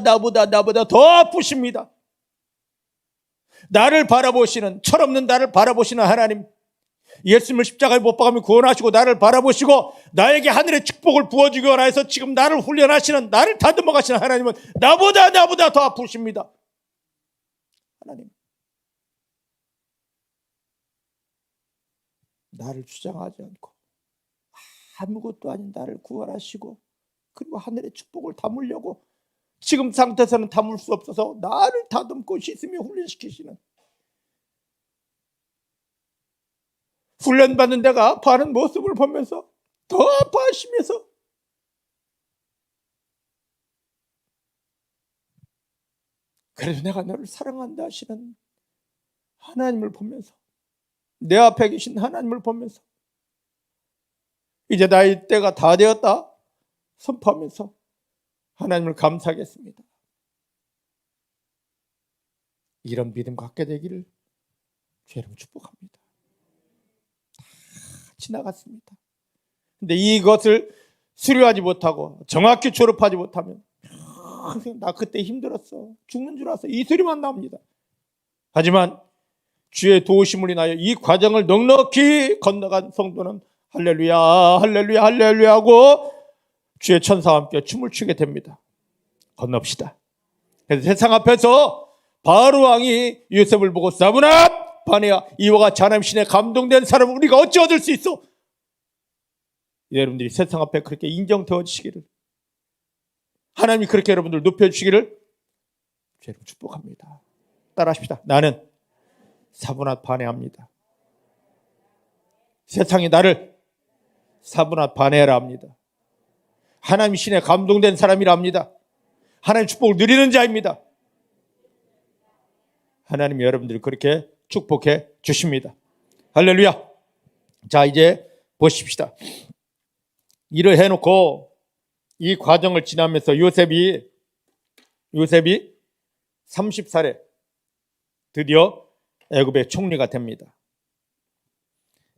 더 아프십니다. 나를 바라보시는, 철없는 나를 바라보시는 하나님, 예수님을 십자가에 못 박으며 구원하시고 나를 바라보시고 나에게 하늘의 축복을 부어주기로 해서 지금 나를 훈련하시는, 나를 다듬어 가시는 하나님은 나보다 더 아프십니다. 하나님, 나를 주장하지 않고 아무것도 아닌 나를 구원하시고 그리고 하늘의 축복을 담으려고 지금 상태에서는 담을 수 없어서 나를 다듬고 씻으며 훈련시키시는, 훈련받는 내가 아파하는 모습을 보면서 더 아파하시면서 그래도 내가 너를 사랑한다 하시는 하나님을 보면서, 내 앞에 계신 하나님을 보면서 이제 나의 때가 다 되었다 선포하면서 하나님을 감사하겠습니다. 이런 믿음 갖게 되기를 주 이름 축복합니다. 지나갔습니다. 근데 이것을 수료하지 못하고 정확히 졸업하지 못하면 나 그때 힘들었어, 죽는 줄 알았어, 이 소리만 나옵니다. 하지만 주의 도우심을 인하여 이 과정을 넉넉히 건너간 성도는 할렐루야 할렐루야 할렐루야 하고 주의 천사와 함께 춤을 추게 됩니다. 건넙시다. 그래서 세상 앞에서 바로 왕이 요셉을 보고 사브나 바네야, 이와 같이 하나님 신에 감동된 사람을 우리가 어찌 얻을 수 있어? 여러분들이 세상 앞에 그렇게 인정되어 주시기를, 하나님이 그렇게 여러분들 높여주시기를 여러분 축복합니다. 따라하십시다. 나는 사브나 바네합니다. 세상이 나를 사브나 바네라 합니다. 하나님 신에 감동된 사람이라 합니다. 하나님 축복을 누리는 자입니다. 하나님이 여러분들을 그렇게 축복해 주십니다. 할렐루야. 자, 이제 보십시다. 일을 해놓고 이 과정을 지나면서 요셉이 30살에 드디어 애굽의 총리가 됩니다.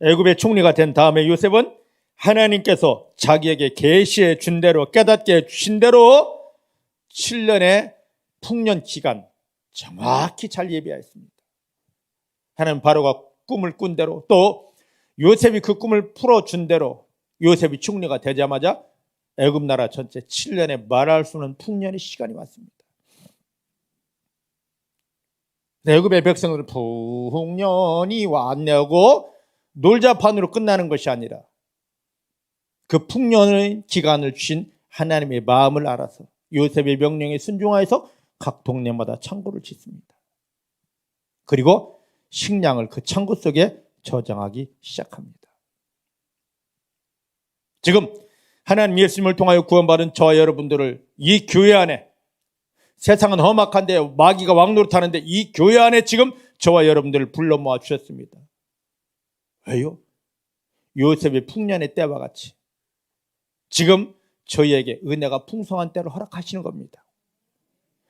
애굽의 총리가 된 다음에 요셉은 하나님께서 자기에게 계시해 준 대로, 깨닫게 주신 대로 7년의 풍년 기간 정확히 잘 예비하였습니다. 하나님 바로가 꿈을 꾼 대로, 또 요셉이 그 꿈을 풀어준 대로 요셉이 총리가 되자마자 애굽 나라 전체 7년에 말할 수 없는 풍년의 시간이 왔습니다. 애굽의 백성들 풍년이 왔냐고 놀자판으로 끝나는 것이 아니라 그 풍년의 기간을 주신 하나님의 마음을 알아서 요셉의 명령에 순종하여서 각 동네마다 창고를 짓습니다. 그리고 식량을 그 창고 속에 저장하기 시작합니다. 지금 하나님 예수님을 통하여 구원받은 저와 여러분들을 이 교회 안에, 세상은 험악한데 마귀가 왕노릇하는데 이 교회 안에 지금 저와 여러분들을 불러 모아 주셨습니다. 왜요? 요셉의 풍년의 때와 같이 지금 저희에게 은혜가 풍성한 때를 허락하시는 겁니다.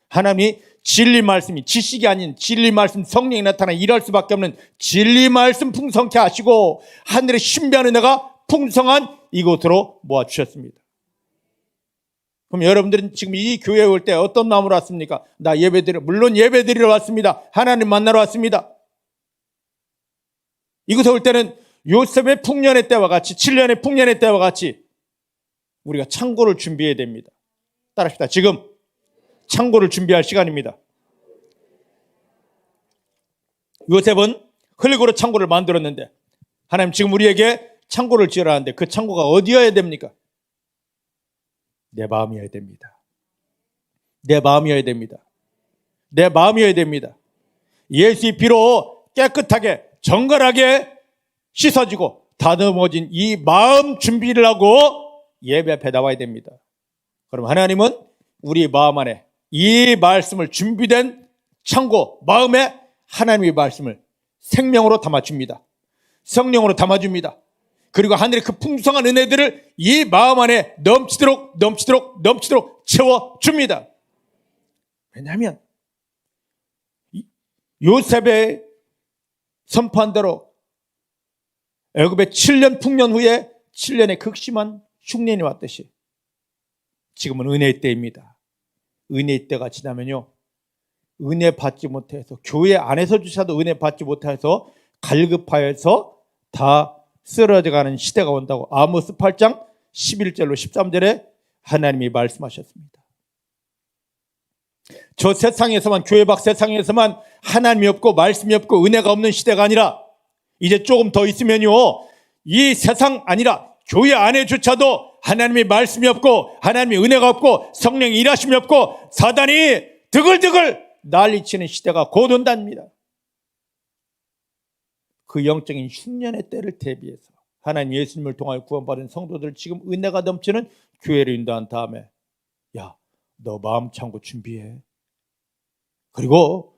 하나님이 진리 말씀이 지식이 아닌 진리 말씀, 성령이 나타나 일할 수밖에 없는 진리 말씀 풍성케 하시고 하늘의 신비한 은혜가 풍성한 이곳으로 모아주셨습니다. 그럼 여러분들은 지금 이 교회에 올 때 어떤 마음으로 왔습니까? 나 물론 예배드리러 왔습니다. 하나님 만나러 왔습니다. 이곳에 올 때는 요셉의 풍년의 때와 같이, 7년의 풍년의 때와 같이 우리가 창고를 준비해야 됩니다. 따라합시다. 지금 창고를 준비할 시간입니다. 요셉은 흙으로 창고를 만들었는데 하나님 지금 우리에게 창고를 지으라 하는데 그 창고가 어디여야 됩니까? 내 마음이어야 됩니다. 내 마음이어야 됩니다. 내 마음이어야 됩니다. 예수의 피로 깨끗하게 정갈하게 씻어지고 다듬어진 이 마음 준비를 하고 예배 앞에 나와야 됩니다. 그럼 하나님은 우리 마음 안에 이 말씀을 준비된 창고, 마음에 하나님의 말씀을 생명으로 담아줍니다. 성령으로 담아줍니다. 그리고 하늘의 그 풍성한 은혜들을 이 마음 안에 넘치도록 채워줍니다. 왜냐하면 요셉의 선포한 대로 애굽의 7년 풍년 후에 7년의 극심한 흉년이 왔듯이 지금은 은혜의 때입니다. 은혜의 때가 지나면요, 은혜 받지 못해서 교회 안에서조차도 은혜 받지 못해서 갈급하여서 다 쓰러져가는 시대가 온다고 아모스 8장 11절로 13절에 하나님이 말씀하셨습니다. 저 세상에서만, 교회 밖 세상에서만 하나님이 없고 말씀이 없고 은혜가 없는 시대가 아니라 이제 조금 더 있으면요, 이 세상 아니라 교회 안에조차도 하나님의 말씀이 없고 하나님의 은혜가 없고 성령의 일하심이 없고 사단이 드글드글 난리치는 시대가 곧 온답니다. 그 영적인 흉년의 때를 대비해서 하나님 예수님을 통하여 구원받은 성도들 지금 은혜가 넘치는 교회를 인도한 다음에, 야, 너 마음 창고 준비해. 그리고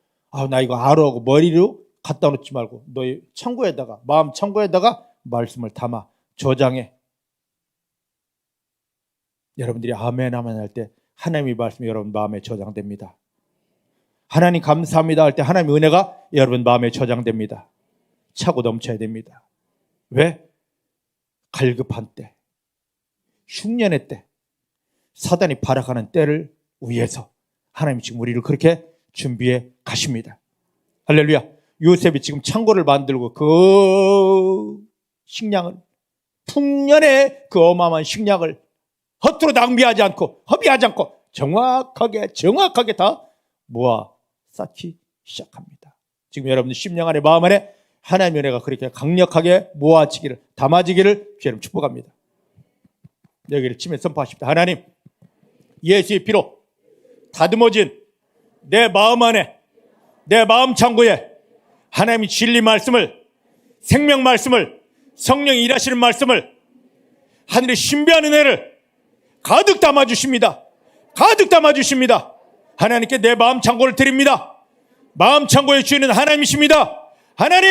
나 이거 알아 하고 머리로 갖다 놓지 말고 너의 창고에다가, 마음 창고에다가 말씀을 담아 저장해. 여러분들이 아멘 할 때 하나님의 말씀이 여러분 마음에 저장됩니다. 하나님 감사합니다 할 때 하나님의 은혜가 여러분 마음에 저장됩니다. 차고 넘쳐야 됩니다. 왜? 갈급한 때, 흉년의 때, 사단이 발악하는 때를 위해서 하나님이 지금 우리를 그렇게 준비해 가십니다. 할렐루야. 요셉이 지금 창고를 만들고 그 식량을, 풍년의 그 어마어마한 식량을 허투루 낭비하지 않고 허비하지 않고 정확하게 다 모아 쌓기 시작합니다. 지금 여러분들 심령 안에, 마음 안에 하나님의 은혜가 그렇게 강력하게 모아지기를, 담아지기를 주님 축복합니다. 여기를 치며 선포하십니다. 하나님, 예수의 피로 다듬어진 내 마음 안에, 내 마음 창고에 하나님의 진리 말씀을, 생명 말씀을, 성령이 일하시는 말씀을, 하늘의 신비한 은혜를 가득 담아주십니다. 가득 담아주십니다. 하나님께 내 마음 창고를 드립니다. 마음 창고의 주인은 하나님이십니다. 하나님,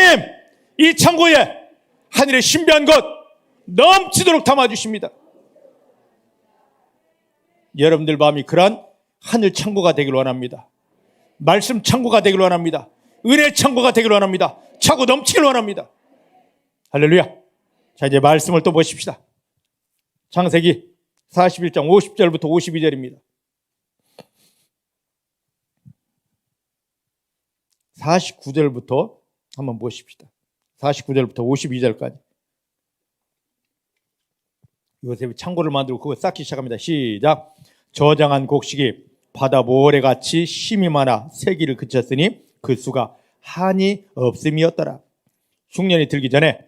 이 창고에 하늘의 신비한 것 넘치도록 담아주십니다. 여러분들 마음이 그러한 하늘 창고가 되길 원합니다. 말씀 창고가 되길 원합니다. 은혜 창고가 되길 원합니다. 차고 넘치길 원합니다. 할렐루야. 자, 이제 말씀을 또 보십시다. 창세기 41장 50절부터 52절입니다. 49절부터 한번 보십시다. 49절부터 52절까지. 요셉이 창고를 만들고 그거 쌓기 시작합니다. 시작. 저장한 곡식이 바다 모래같이 힘이 많아 세기를 그쳤으니 그 수가 한이 없음이었더라. 흉년이 들기 전에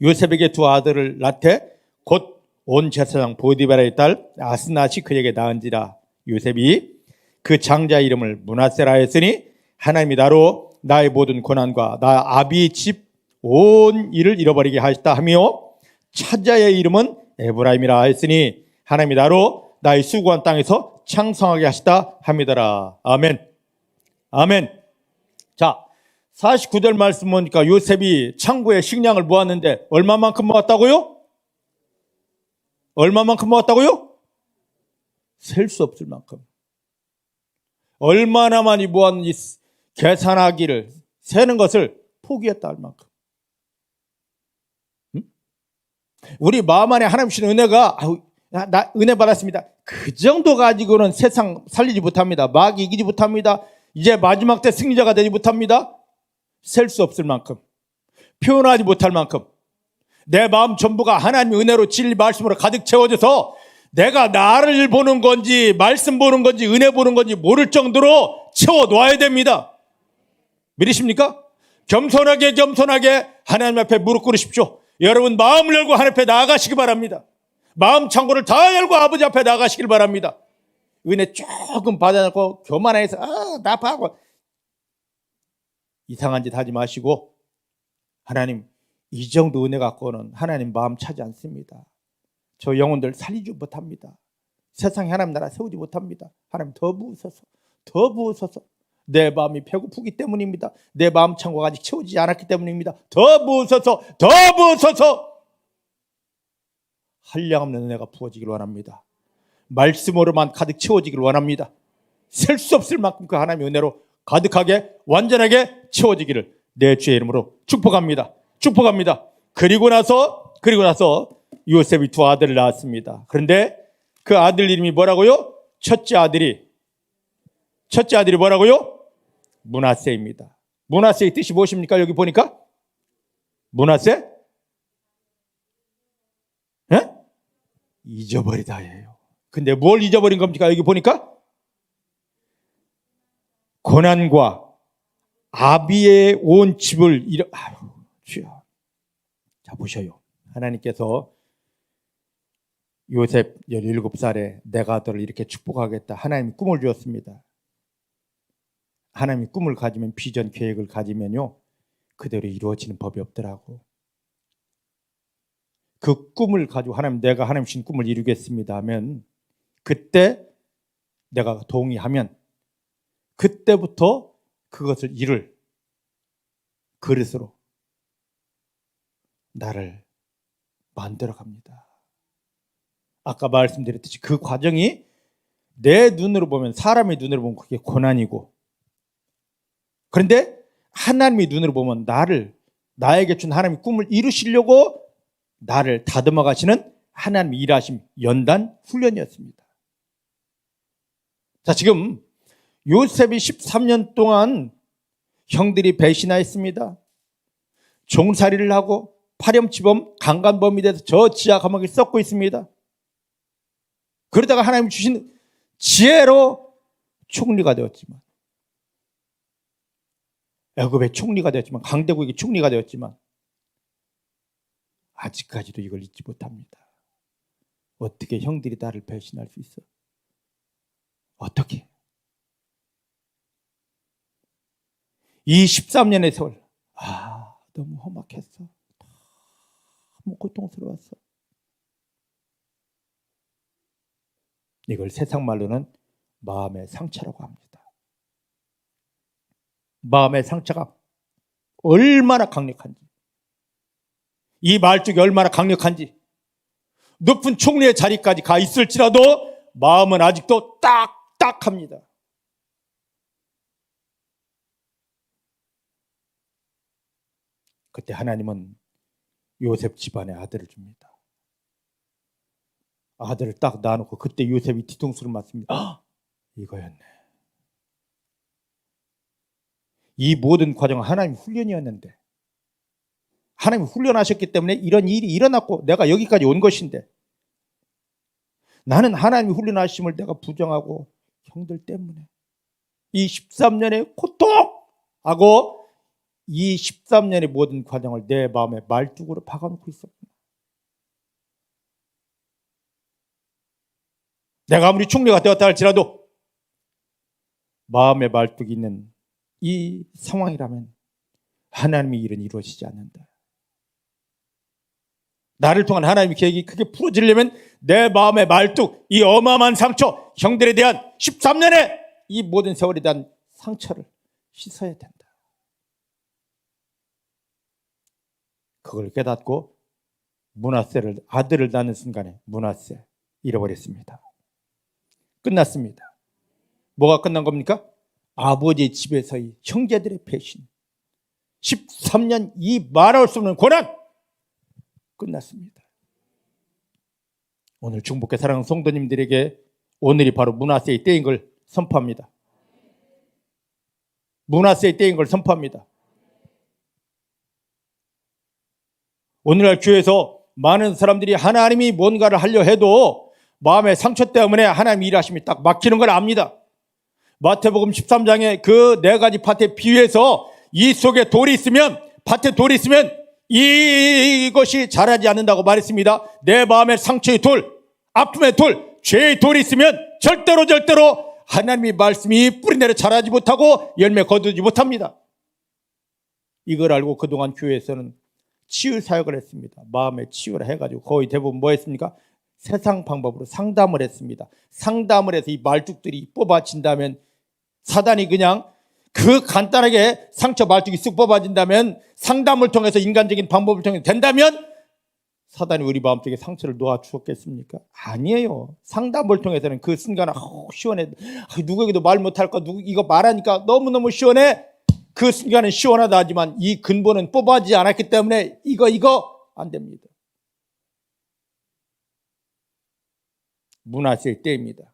요셉에게 두 아들을 낳되 곧 온 제사장 보디발의 딸 아스낫이 그에게 낳은지라. 요셉이 그 장자 이름을 므낫세라 했으니 하나님이 나로 나의 모든 고난과 나 아비의 집 온 일을 잃어버리게 하셨다 하며 차자의 이름은 에브라임이라 하였으니 하나님이 나로 나의 수고한 땅에서 창성하게 하시다 함이더라. 아멘. 아멘. 자, 49절 말씀 보니까 요셉이 창고에 식량을 모았는데 얼마만큼 모았다고요? 얼마만큼 모았다고요? 셀 수 없을 만큼. 얼마나 많이 모았는지 계산하기를, 세는 것을 포기했다 할 만큼. 우리 마음 안에 하나님 주시는 은혜가, 나 은혜 받았습니다, 그 정도 가지고는 세상 살리지 못합니다. 마귀 이기지 못합니다. 이제 마지막 때 승리자가 되지 못합니다. 셀 수 없을 만큼, 표현하지 못할 만큼 내 마음 전부가 하나님의 은혜로 진리 말씀으로 가득 채워져서 내가 나를 보는 건지 말씀 보는 건지 은혜 보는 건지 모를 정도로 채워놓아야 됩니다. 믿으십니까? 겸손하게 하나님 앞에 무릎 꿇으십시오. 여러분 마음을 열고 하나님 앞에 나아가시기 바랍니다. 마음 창고를 다 열고 아버지 앞에 나아가시길 바랍니다. 은혜 조금 받아놓고 교만해서 나빠하고 이상한 짓 하지 마시고, 하나님 이 정도 은혜 갖고는 하나님 마음 차지 않습니다. 저 영혼들 살리지 못합니다. 세상에 하나님 나라 세우지 못합니다. 하나님 더 부으소서. 내 마음이 배고프기 때문입니다. 내 마음 창고가 아직 채워지지 않았기 때문입니다. 더 부으소서. 한량없는 은혜가 부어지길 원합니다. 말씀으로만 가득 채워지길 원합니다. 셀 수 없을 만큼 그 하나님의 은혜로 가득하게 완전하게 채워지기를 내 주의 이름으로 축복합니다. 그리고 나서 요셉이 두 아들을 낳았습니다. 그런데 그 아들 이름이 뭐라고요? 첫째 아들이 뭐라고요? 므낫세입니다. 므낫세의 뜻이 무엇입니까? 여기 보니까 므낫세? 예? 잊어버리다예요. 근데 뭘 잊어버린 겁니까? 여기 보니까 고난과 아비의 온 집을 주여. 자, 보셔요. 하나님께서 요셉 17살에 내가 아들을 이렇게 축복하겠다, 하나님이 꿈을 주었습니다. 하나님이 꿈을 가지면, 비전 계획을 가지면요, 그대로 이루어지는 법이 없더라고. 그 꿈을 가지고 내가 하나님 주신 꿈을 이루겠습니다 하면, 그때 내가 동의하면 그때부터 그것을 이룰 그릇으로 나를 만들어 갑니다. 아까 말씀드렸듯이 그 과정이 내 눈으로 보면, 사람의 눈으로 보면 그게 고난이고, 그런데 하나님의 눈으로 보면 나에게 준 하나님의 꿈을 이루시려고 나를 다듬어 가시는 하나님의 일하심, 연단 훈련이었습니다. 자, 지금 요셉이 13년 동안 형들이 배신하였습니다. 종살이를 하고 파렴치범, 강간범이 돼서 저 지하 감옥에 썩고 있습니다. 그러다가 하나님이 주신 지혜로 총리가 되었지만, 애굽의 총리가 되었지만, 강대국의 총리가 되었지만 아직까지도 이걸 잊지 못합니다. 어떻게 형들이 나를 배신할 수 있어? 어떻게? 이 13년의 세월, 너무 험악했어. 너무 고통스러웠어. 이걸 세상 말로는 마음의 상처라고 합니다. 마음의 상처가 얼마나 강력한지, 이 말뚝이 얼마나 강력한지, 높은 총리의 자리까지 가 있을지라도 마음은 아직도 딱딱합니다. 그때 하나님은 요셉 집안에 아들을 줍니다. 아들을 딱 놔놓고 그때 요셉이 뒤통수를 맞습니다. 이거였네. 이 모든 과정은 하나님 훈련이었는데, 하나님 훈련하셨기 때문에 이런 일이 일어났고 내가 여기까지 온 것인데, 나는 하나님이 훈련하심을 내가 부정하고 형들 때문에 이 13년의 고통하고 이 13년의 모든 과정을 내 마음에 말뚝으로 박아놓고 있었구나. 내가 아무리 총리가 되었다 할지라도 마음에 말뚝이 있는 이 상황이라면 하나님의 일은 이루어지지 않는다. 나를 통한 하나님의 계획이 크게 풀어지려면 내 마음의 말뚝, 이 어마어마한 상처, 형들에 대한 13년의 이 모든 세월에 대한 상처를 씻어야 된다. 그걸 깨닫고 아들을 낳는 순간에 므낫세 잃어버렸습니다. 끝났습니다. 뭐가 끝난 겁니까? 아버지의 집에서의 형제들의 배신, 13년 이 말할 수 없는 고난 끝났습니다. 오늘 중복회 사랑하는 성도님들에게 오늘이 바로 므낫세의 때인 걸 선포합니다. 므낫세의 때인 걸 선포합니다. 오늘날 교회에서 많은 사람들이 하나님이 뭔가를 하려 해도 마음의 상처 때문에 하나님 일하심이 딱 막히는 걸 압니다. 마태복음 13장에 그 네 가지 밭에 비유해서 이 속에 돌이 있으면, 밭에 돌이 있으면 이것이 자라지 않는다고 말했습니다. 내 마음의 상처의 돌, 아픔의 돌, 죄의 돌이 있으면 절대로 하나님의 말씀이 뿌리내려 자라지 못하고 열매 거두지 못합니다. 이걸 알고 그동안 교회에서는 치유 사역을 했습니다. 마음의 치유를 해가지고 거의 대부분 뭐 했습니까? 세상 방법으로 상담을 했습니다. 상담을 해서 이 말뚝들이 뽑아진다면, 사단이 그냥 그 간단하게 상처 말뚝이 쑥 뽑아진다면, 상담을 통해서 인간적인 방법을 통해서 된다면 사단이 우리 마음속에 상처를 놓아주었겠습니까? 아니에요. 상담을 통해서는 그 순간은 시원해. 누구에게도 말 못할 거, 이거 말하니까 너무너무 시원해. 그 순간은 시원하다 하지만 이 근본은 뽑아지지 않았기 때문에 이거 안 됩니다. 므낫세의 때입니다.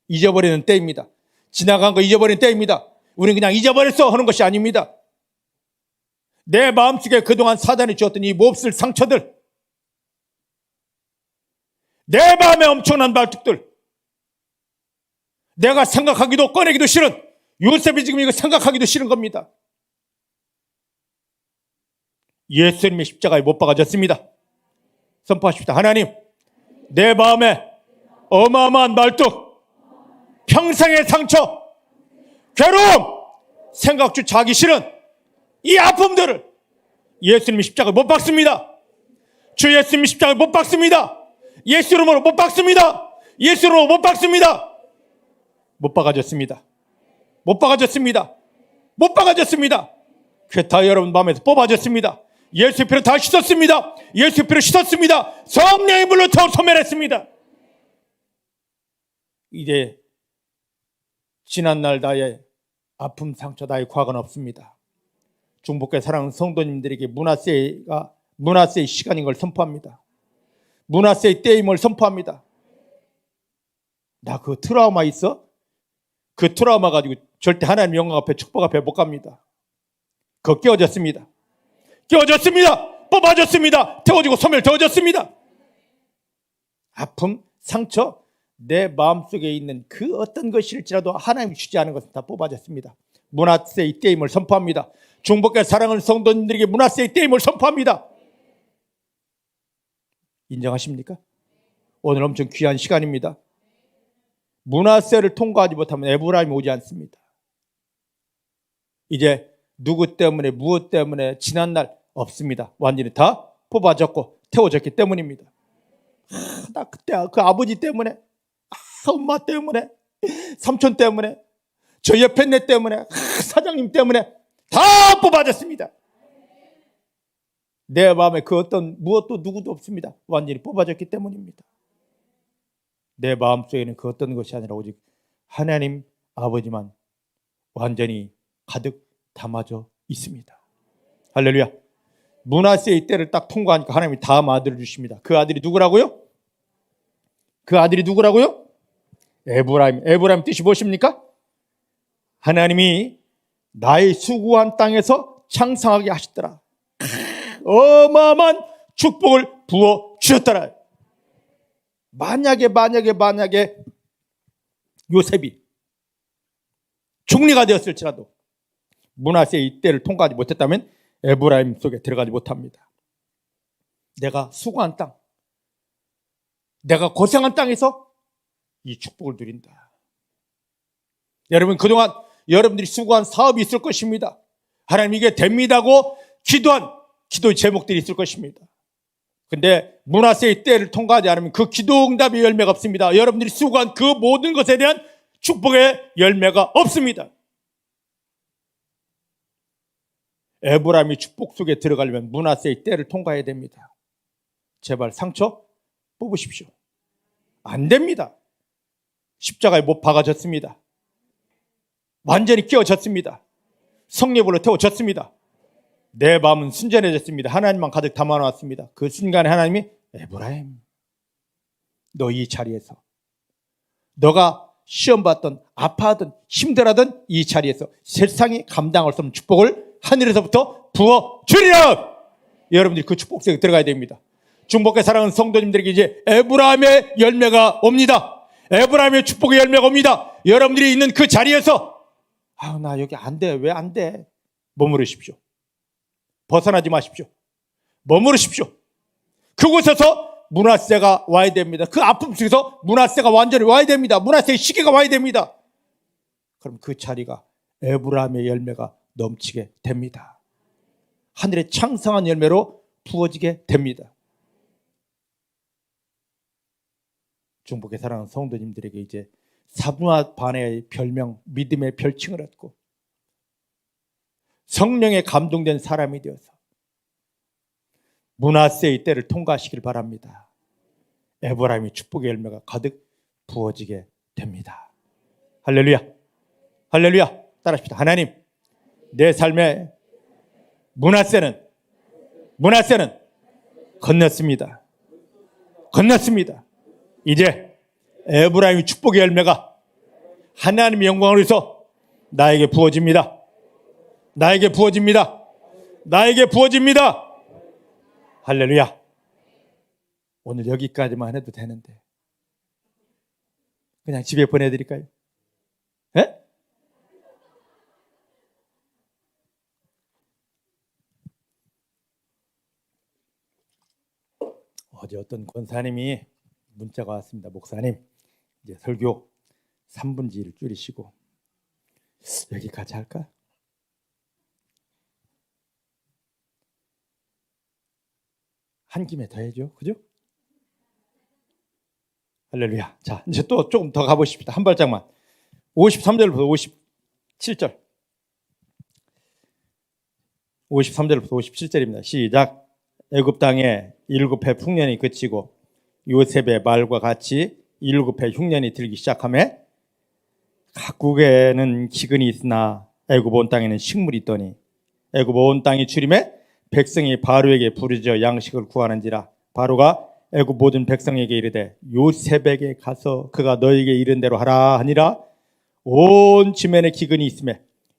잊어버리는 때입니다. 지나간 거 잊어버리는 때입니다. 우리는 그냥 잊어버렸어 하는 것이 아닙니다. 내 마음속에 그동안 사단이 주었던 이 몹쓸 상처들, 내 마음에 엄청난 말뚝들, 내가 생각하기도 꺼내기도 싫은, 요셉이 지금 이거 생각하기도 싫은 겁니다. 예수님의 십자가에 못 박아졌습니다. 선포하십시다. 하나님, 내 마음에 어마어마한 말뚝, 평생의 상처, 괴로움, 생각조차 하기 싫은 이 아픔들을 예수님의 십자가에 못 박습니다. 주 예수님의 십자가에 못 박습니다. 예수 이름으로 못 박습니다. 예수 이름으로 못 박습니다. 못 박아졌습니다. 못 박아졌습니다. 못 박아졌습니다. 그 다 여러분 마음에서 뽑아졌습니다. 예수의 피로 다 씻었습니다. 예수의 피로 씻었습니다. 성령의 물로 더욱 소멸했습니다. 이제 지난날 나의 아픔, 상처, 나의 과거는 없습니다. 중복회 사랑하는 성도님들에게 므낫세의 시간인 걸 선포합니다. 므낫세의 때임을 선포합니다. 나 그 트라우마 있어? 그 트라우마 가지고 절대 하나님 영광 앞에, 축복 앞에 못 갑니다. 그거 깨어졌습니다. 깨어졌습니다. 뽑아졌습니다. 태워지고 소멸되어졌습니다. 아픔, 상처, 내 마음속에 있는 그 어떤 것일지라도 하나님이 주지 않은 것은 다 뽑아졌습니다. 므낫세의 때임을 선포합니다. 중복과 사랑하는 성도님들에게 므낫세의 때임을 선포합니다. 인정하십니까? 오늘 엄청 귀한 시간입니다. 므낫세를 통과하지 못하면 에브라임이 오지 않습니다. 이제 누구 때문에, 무엇 때문에, 지난날 없습니다. 완전히 다 뽑아졌고 태워졌기 때문입니다. 나 그때 그 아버지 때문에, 엄마 때문에, 삼촌 때문에, 저 옆에 내 때문에, 사장님 때문에 다 뽑아졌습니다. 내 마음에 그 어떤 무엇도 누구도 없습니다. 완전히 뽑아졌기 때문입니다. 내 마음속에는 그 어떤 것이 아니라 오직 하나님 아버지만 완전히 가득 담아져 있습니다. 할렐루야. 므낫세의 때를 딱 통과하니까 하나님이 다음 아들을 주십니다. 그 아들이 누구라고요? 그 아들이 누구라고요? 에브라임. 에브라임 뜻이 무엇입니까? 하나님이 나의 수고한 땅에서 창성하게 하셨더라. 어마어마한 축복을 부어 주셨더라. 만약에 요셉이 총리가 되었을지라도 므낫세의 때를 통과하지 못했다면 에브라임 속에 들어가지 못합니다. 내가 수고한 땅, 내가 고생한 땅에서 이 축복을 누린다. 여러분, 그동안 여러분들이 수고한 사업이 있을 것입니다. 하나님 이게 됩니다고 기도한 기도의 제목들이 있을 것입니다. 근데 므낫세의 때를 통과하지 않으면 그 기도 응답의 열매가 없습니다. 여러분들이 수고한 그 모든 것에 대한 축복의 열매가 없습니다. 에브라임이 축복 속에 들어가려면 므낫세의 때를 통과해야 됩니다. 제발 상처 뽑으십시오. 안 됩니다. 십자가에 못 박아졌습니다. 완전히 끼워졌습니다. 성령으로 태워졌습니다. 내 마음은 순전해졌습니다. 하나님만 가득 담아놨습니다. 그 순간에 하나님이 에브라임, 너 이 자리에서 너가 시험받던 아파하던 힘들어하던 이 자리에서 세상이 감당할 수 없는 축복을 하늘에서부터 부어주리라. 여러분들이 그 축복 속에 들어가야 됩니다. 중복의 사랑하는 성도님들에게 이제 에브라임의 열매가 옵니다. 에브라임의 축복의 열매가 옵니다. 여러분들이 있는 그 자리에서 나 여기 안 돼. 왜 안 돼? 머무르십시오. 벗어나지 마십시오. 머무르십시오. 그곳에서 므낫세가 와야 됩니다. 그 아픔 속에서 므낫세가 완전히 와야 됩니다. 므낫세의 시기가 와야 됩니다. 그럼 그 자리가 에브라임의 열매가 넘치게 됩니다. 하늘의 창성한 열매로 부어지게 됩니다. 중복의 사랑하는 성도님들에게 이제 사분화 반의 별명, 믿음의 별칭을 얻고 성령에 감동된 사람이 되어서 므낫세의 때를 통과하시길 바랍니다. 에브라임의 축복의 열매가 가득 부어지게 됩니다. 할렐루야. 할렐루야. 따라합시다. 하나님, 내 삶에 므낫세는 건넜습니다. 건넜습니다. 이제 에브라임의 축복의 열매가 하나님의 영광을 위해서 나에게 부어집니다. 나에게 부어집니다. 나에게 부어집니다. 할렐루야. 오늘 여기까지만 해도 되는데 그냥 집에 보내드릴까요? 예? 어제 어떤 권사님이 문자가 왔습니다. 목사님, 이제 설교 3분지를 줄이시고 여기까지 할까? 한 김에 더 해줘. 그죠? 할렐루야. 자, 이제 또 조금 더 가보십시다. 한 발짝만. 53절부터 57절. 53절부터 57절입니다. 시작. 애굽 땅에 7해 흉년이 그치고 요셉의 말과 같이 7해 흉년이 들기 시작하며 각국에는 기근이 있으나 애굽 온 땅에는 식물이 있더니 애굽 온 땅이 주림에 백성이 바로에게 부르짖어 양식을 구하는지라. 바로가 애굽 모든 백성에게 이르되 요셉에게 가서 그가 너에게 이른 대로 하라 하니라. 온 지면에 기근이 있으며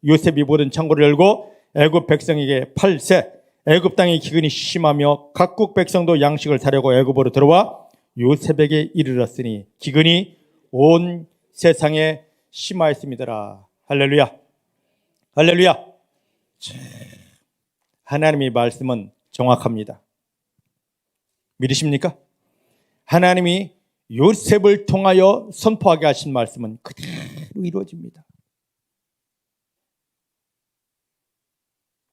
요셉이 모든 창고를 열고 애굽 백성에게 팔세. 애굽 땅의 기근이 심하며 각국 백성도 양식을 사려고 애굽으로 들어와 요셉에게 이르렀으니 기근이 온 세상에 심하였습니다라. 할렐루야. 할렐루야. 하나님의 말씀은 정확합니다. 믿으십니까? 하나님이 요셉을 통하여 선포하게 하신 말씀은 그대로 이루어집니다.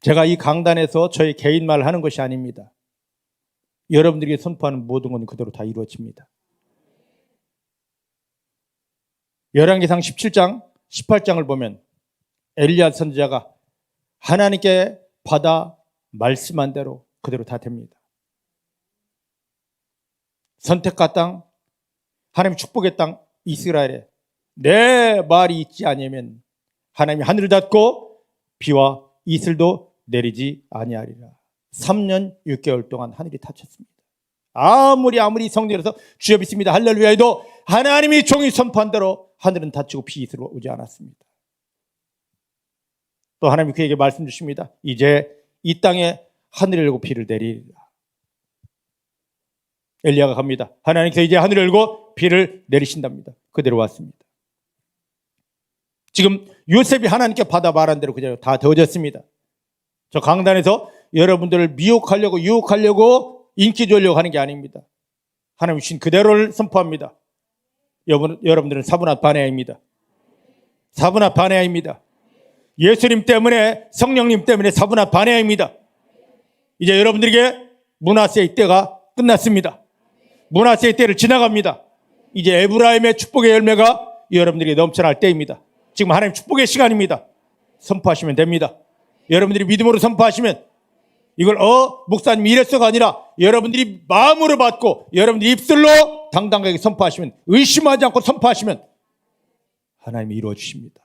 제가 이 강단에서 저의 개인 말을 하는 것이 아닙니다. 여러분들에게 선포하는 모든 건 그대로 다 이루어집니다. 열왕기상 17장, 18장을 보면 엘리야 선지자가 하나님께 받아 말씀한 대로 그대로 다 됩니다. 선택한 땅, 하나님의 축복의 땅 이스라엘에 내 말이 있지 아니하면 하나님이 하늘을 닫고 비와 이슬도 내리지 아니하리라. 3년 6개월 동안 하늘이 닫혔습니다. 아무리 성령에서 주여 믿습니다. 할렐루야 해도 하나님이 종이 선포한 대로 하늘은 닫히고 비 이슬로 오지 않았습니다. 또 하나님이 그에게 말씀 주십니다. 이제 이 땅에 하늘을 열고 비를 내리리라. 엘리야가 갑니다. 하나님께서 이제 하늘을 열고 비를 내리신답니다. 그대로 왔습니다. 지금 요셉이 하나님께 받아 말한 대로 그대로 다 되어졌습니다. 저 강단에서 여러분들을 미혹하려고 유혹하려고 인기 주려고 하는 게 아닙니다. 하나님 주신 그대로를 선포합니다. 여러분들은 사분한 반야입니다. 사분한 반야입니다. 예수님 때문에, 성령님 때문에 사분한 반야입니다. 이제 여러분들에게 므낫세의 때가 끝났습니다. 므낫세의 때를 지나갑니다. 이제 에브라임의 축복의 열매가 여러분들이 넘쳐날 때입니다. 지금 하나님 축복의 시간입니다. 선포하시면 됩니다. 여러분들이 믿음으로 선포하시면 이걸 목사님이 이랬어가 아니라 여러분들이 마음으로 받고 여러분들이 입술로 당당하게 선포하시면, 의심하지 않고 선포하시면 하나님이 이루어 주십니다.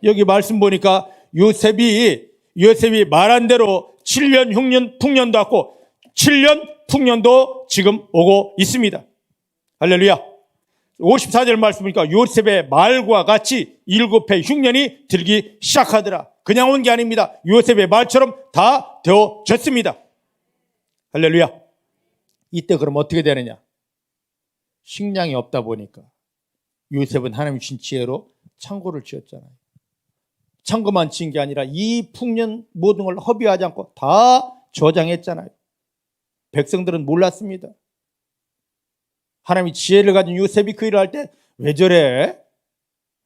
여기 말씀 보니까 요셉이 말한 대로 7년 풍년도 왔고 7년 풍년도 지금 오고 있습니다. 할렐루야. 54절 말씀 보니까 요셉의 말과 같이 7해 흉년이 들기 시작하더라. 그냥 온 게 아닙니다. 요셉의 말처럼 다 되어졌습니다. 할렐루야. 이때 그럼 어떻게 되느냐? 식량이 없다 보니까 요셉은 하나님 주신 지혜로 창고를 지었잖아요. 창고만 지은 게 아니라 이 풍년 모든 걸 허비하지 않고 다 저장했잖아요. 백성들은 몰랐습니다. 하나님이 지혜를 가진 요셉이 그 일을 할 때 왜 저래?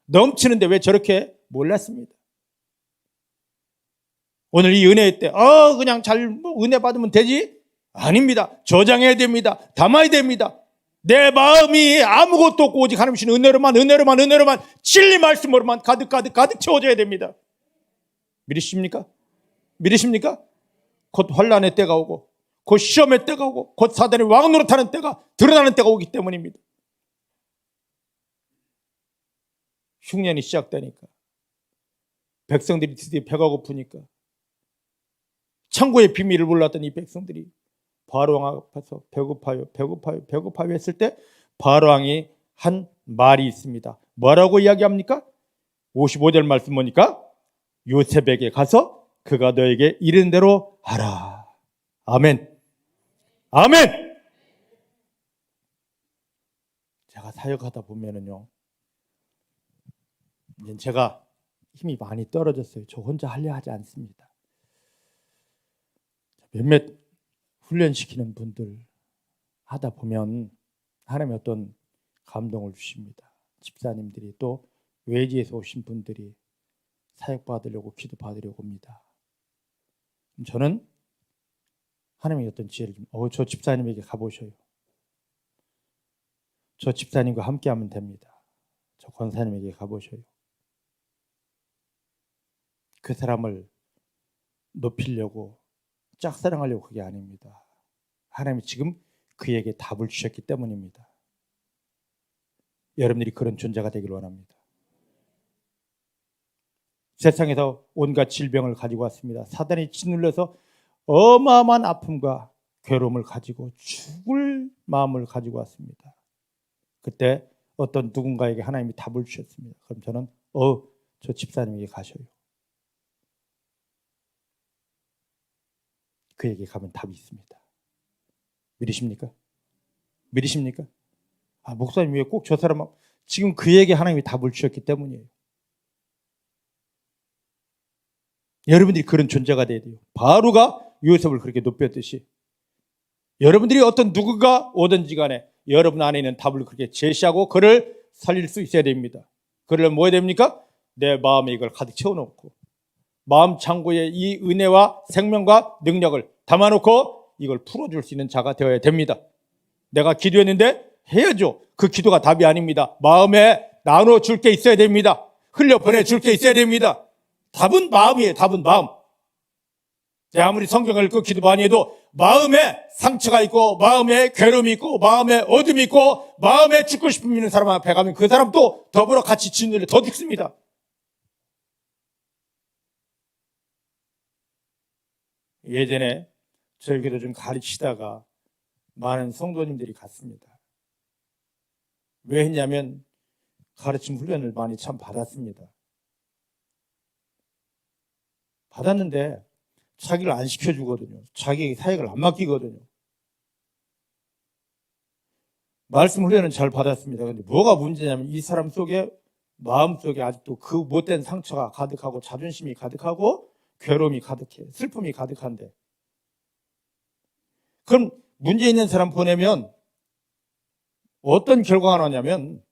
넘치는데 왜 저렇게? 몰랐습니다. 오늘 이 은혜의 때 그냥 은혜 받으면 되지? 아닙니다. 저장해야 됩니다. 담아야 됩니다. 내 마음이 아무것도 없고 오직 하나님 주신 은혜로만 진리 말씀으로만 가득 채워져야 됩니다. 믿으십니까? 곧 환난의 때가 오고 곧 시험의 때가 오고 곧 사단의 왕 노릇하는 때가 드러나는 때가 오기 때문입니다. 흉년이 시작되니까 백성들이 드디어 배가 고프니까 창고의 비밀을 몰랐던 이 백성들이 바로 왕 앞에서 배고파요 했을 때 바로 왕이 한 말이 있습니다. 뭐라고 이야기합니까? 55절 말씀 보니까 요셉에게 가서 그가 너에게 이른 대로 하라. 아멘. 제가 사역하다 보면은요, 이제 제가 힘이 많이 떨어졌어요. 저 혼자 하려 하지 않습니다. 몇몇 훈련시키는 분들 하다 보면 하나님의 어떤 감동을 주십니다. 집사님들이 또 외지에서 오신 분들이 사역 받으려고 기도 받으려고 옵니다. 저는 하나님의 어떤 지혜를 좀 저 집사님에게 가보셔요. 저 집사님과 함께하면 됩니다. 저 권사님에게 가보셔요. 그 사람을 높이려고 짝사랑하려고 그게 아닙니다. 하나님이 지금 그에게 답을 주셨기 때문입니다. 여러분들이 그런 존재가 되길 원합니다. 세상에서 온갖 질병을 가지고 왔습니다. 사단이 짓눌려서 어마어마한 아픔과 괴로움을 가지고 죽을 마음을 가지고 왔습니다. 그때 어떤 누군가에게 하나님이 답을 주셨습니다. 그럼 저는 저 집사님에게 가셔요. 그에게 가면 답이 있습니다. 믿으십니까? 목사님 왜 꼭 저 사람, 지금 그에게 하나님이 답을 주셨기 때문이에요. 여러분들이 그런 존재가 돼야 돼요. 바로가 요셉을 그렇게 높였듯이 여러분들이 어떤 누구가 오든지 간에 여러분 안에 있는 답을 그렇게 제시하고 그를 살릴 수 있어야 됩니다. 그러려면 뭐 해야 됩니까? 내 마음에 이걸 가득 채워놓고 마음 창고에 이 은혜와 생명과 능력을 담아놓고 이걸 풀어줄 수 있는 자가 되어야 됩니다. 내가 기도했는데 해야죠. 그 기도가 답이 아닙니다. 마음에 나눠줄 게 있어야 됩니다. 흘려보내줄 게 있어야 됩니다. 답은 마음이에요. 답은 마음. 제가 아무리 성경을 읽고 기도 많이 해도 마음에 상처가 있고 마음에 괴로움이 있고 마음에 어둠이 있고 마음에 죽고 싶음 있는 사람 앞에 가면 그 사람도 더불어 같이 진리를 더 죽습니다. 예전에 저희 교도 좀 가르치다가 많은 성도님들이 갔습니다. 왜 했냐면 가르침 훈련을 많이 참 받았습니다. 받았는데 자기를 안 시켜주거든요. 자기 사역을 안 맡기거든요. 말씀 훈련은 잘 받았습니다. 그런데 뭐가 문제냐면 이 사람 속에 마음속에 아직도 그 못된 상처가 가득하고 자존심이 가득하고 괴로움이 가득해. 슬픔이 가득한데 그럼 문제 있는 사람 보내면 어떤 결과가 나냐면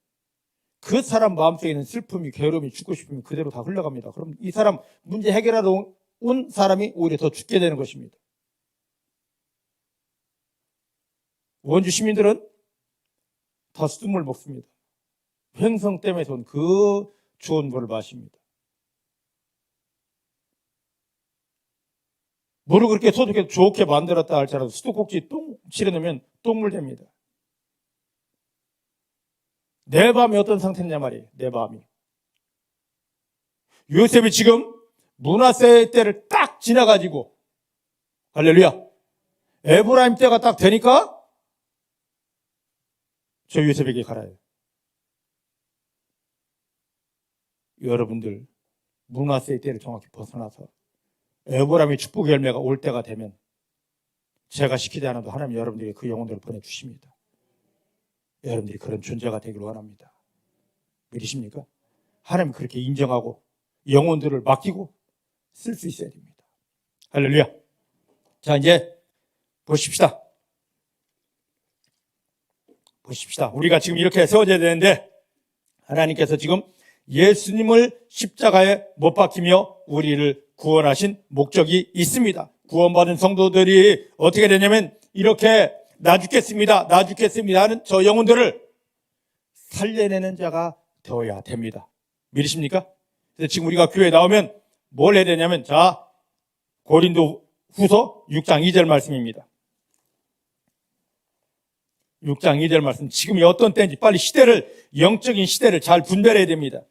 그 사람 마음속에 있는 슬픔이 괴로움이 죽고 싶으면 그대로 다 흘러갑니다. 그럼 이 사람 문제 해결하러 온 사람이 오히려 더 죽게 되는 것입니다. 원주 시민들은 다 숨을 먹습니다. 횡성댐에서 온 그 좋은 물을 마십니다. 물을 그렇게 소독해 좋게 만들었다 할지라도 수도꼭지 똥 칠해놓으면 똥물 됩니다. 내 마음이 어떤 상태냐 말이에요. 내 마음이. 요셉이 지금 므낫세 때를 딱 지나가지고, 할렐루야, 에브라임 때가 딱 되니까 저 요셉에게 가라요. 여러분들 므낫세 때를 정확히 벗어나서 에브라임의 축복의 열매가 올 때가 되면 제가 시키지 않아도 하나님 여러분들에게 그 영혼들을 보내주십니다. 여러분들이 그런 존재가 되기를 원합니다. 믿으십니까? 하나님 그렇게 인정하고 영혼들을 맡기고 쓸 수 있어야 됩니다. 할렐루야. 자, 이제 보십시다. 우리가 지금 이렇게 세워져야 되는데 하나님께서 지금 예수님을 십자가에 못 박히며 우리를 구원하신 목적이 있습니다. 구원받은 성도들이 어떻게 되냐면 이렇게 나 죽겠습니다 하는 저 영혼들을 살려내는 자가 되어야 됩니다. 믿으십니까? 그래서 지금 우리가 교회에 나오면 뭘 해야 되냐면, 자, 고린도 후서 6장 2절 말씀입니다. 6장 2절 말씀. 지금이 어떤 때인지 빨리 영적인 시대를 잘 분별해야 됩니다.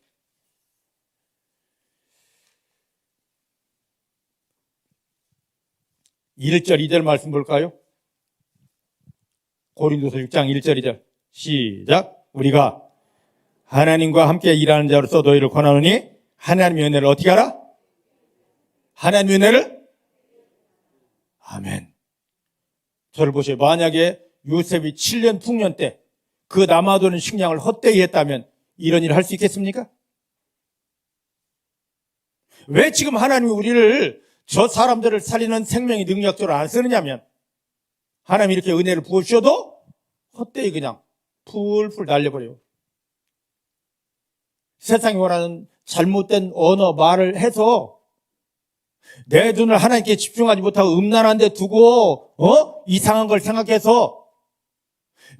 1절 2절 말씀 볼까요? 고린도서 6장 1절 2절 시작. 우리가 하나님과 함께 일하는 자로서 너희를 권하노니 하나님의 은혜를 어떻게 하라? 하나님의 은혜를? 아멘. 저를 보세요. 만약에 요셉이 7년 풍년 때 그 남아도는 식량을 헛되이 했다면 이런 일을 할 수 있겠습니까? 왜 지금 하나님이 우리를 저 사람들을 살리는 생명의 능력적으로 안 쓰느냐면, 하나님이 이렇게 은혜를 부어주셔도 헛되이 그냥 풀풀 날려버려요. 세상이 원하는 잘못된 언어, 말을 해서 내 눈을 하나님께 집중하지 못하고 음란한 데 두고 이상한 걸 생각해서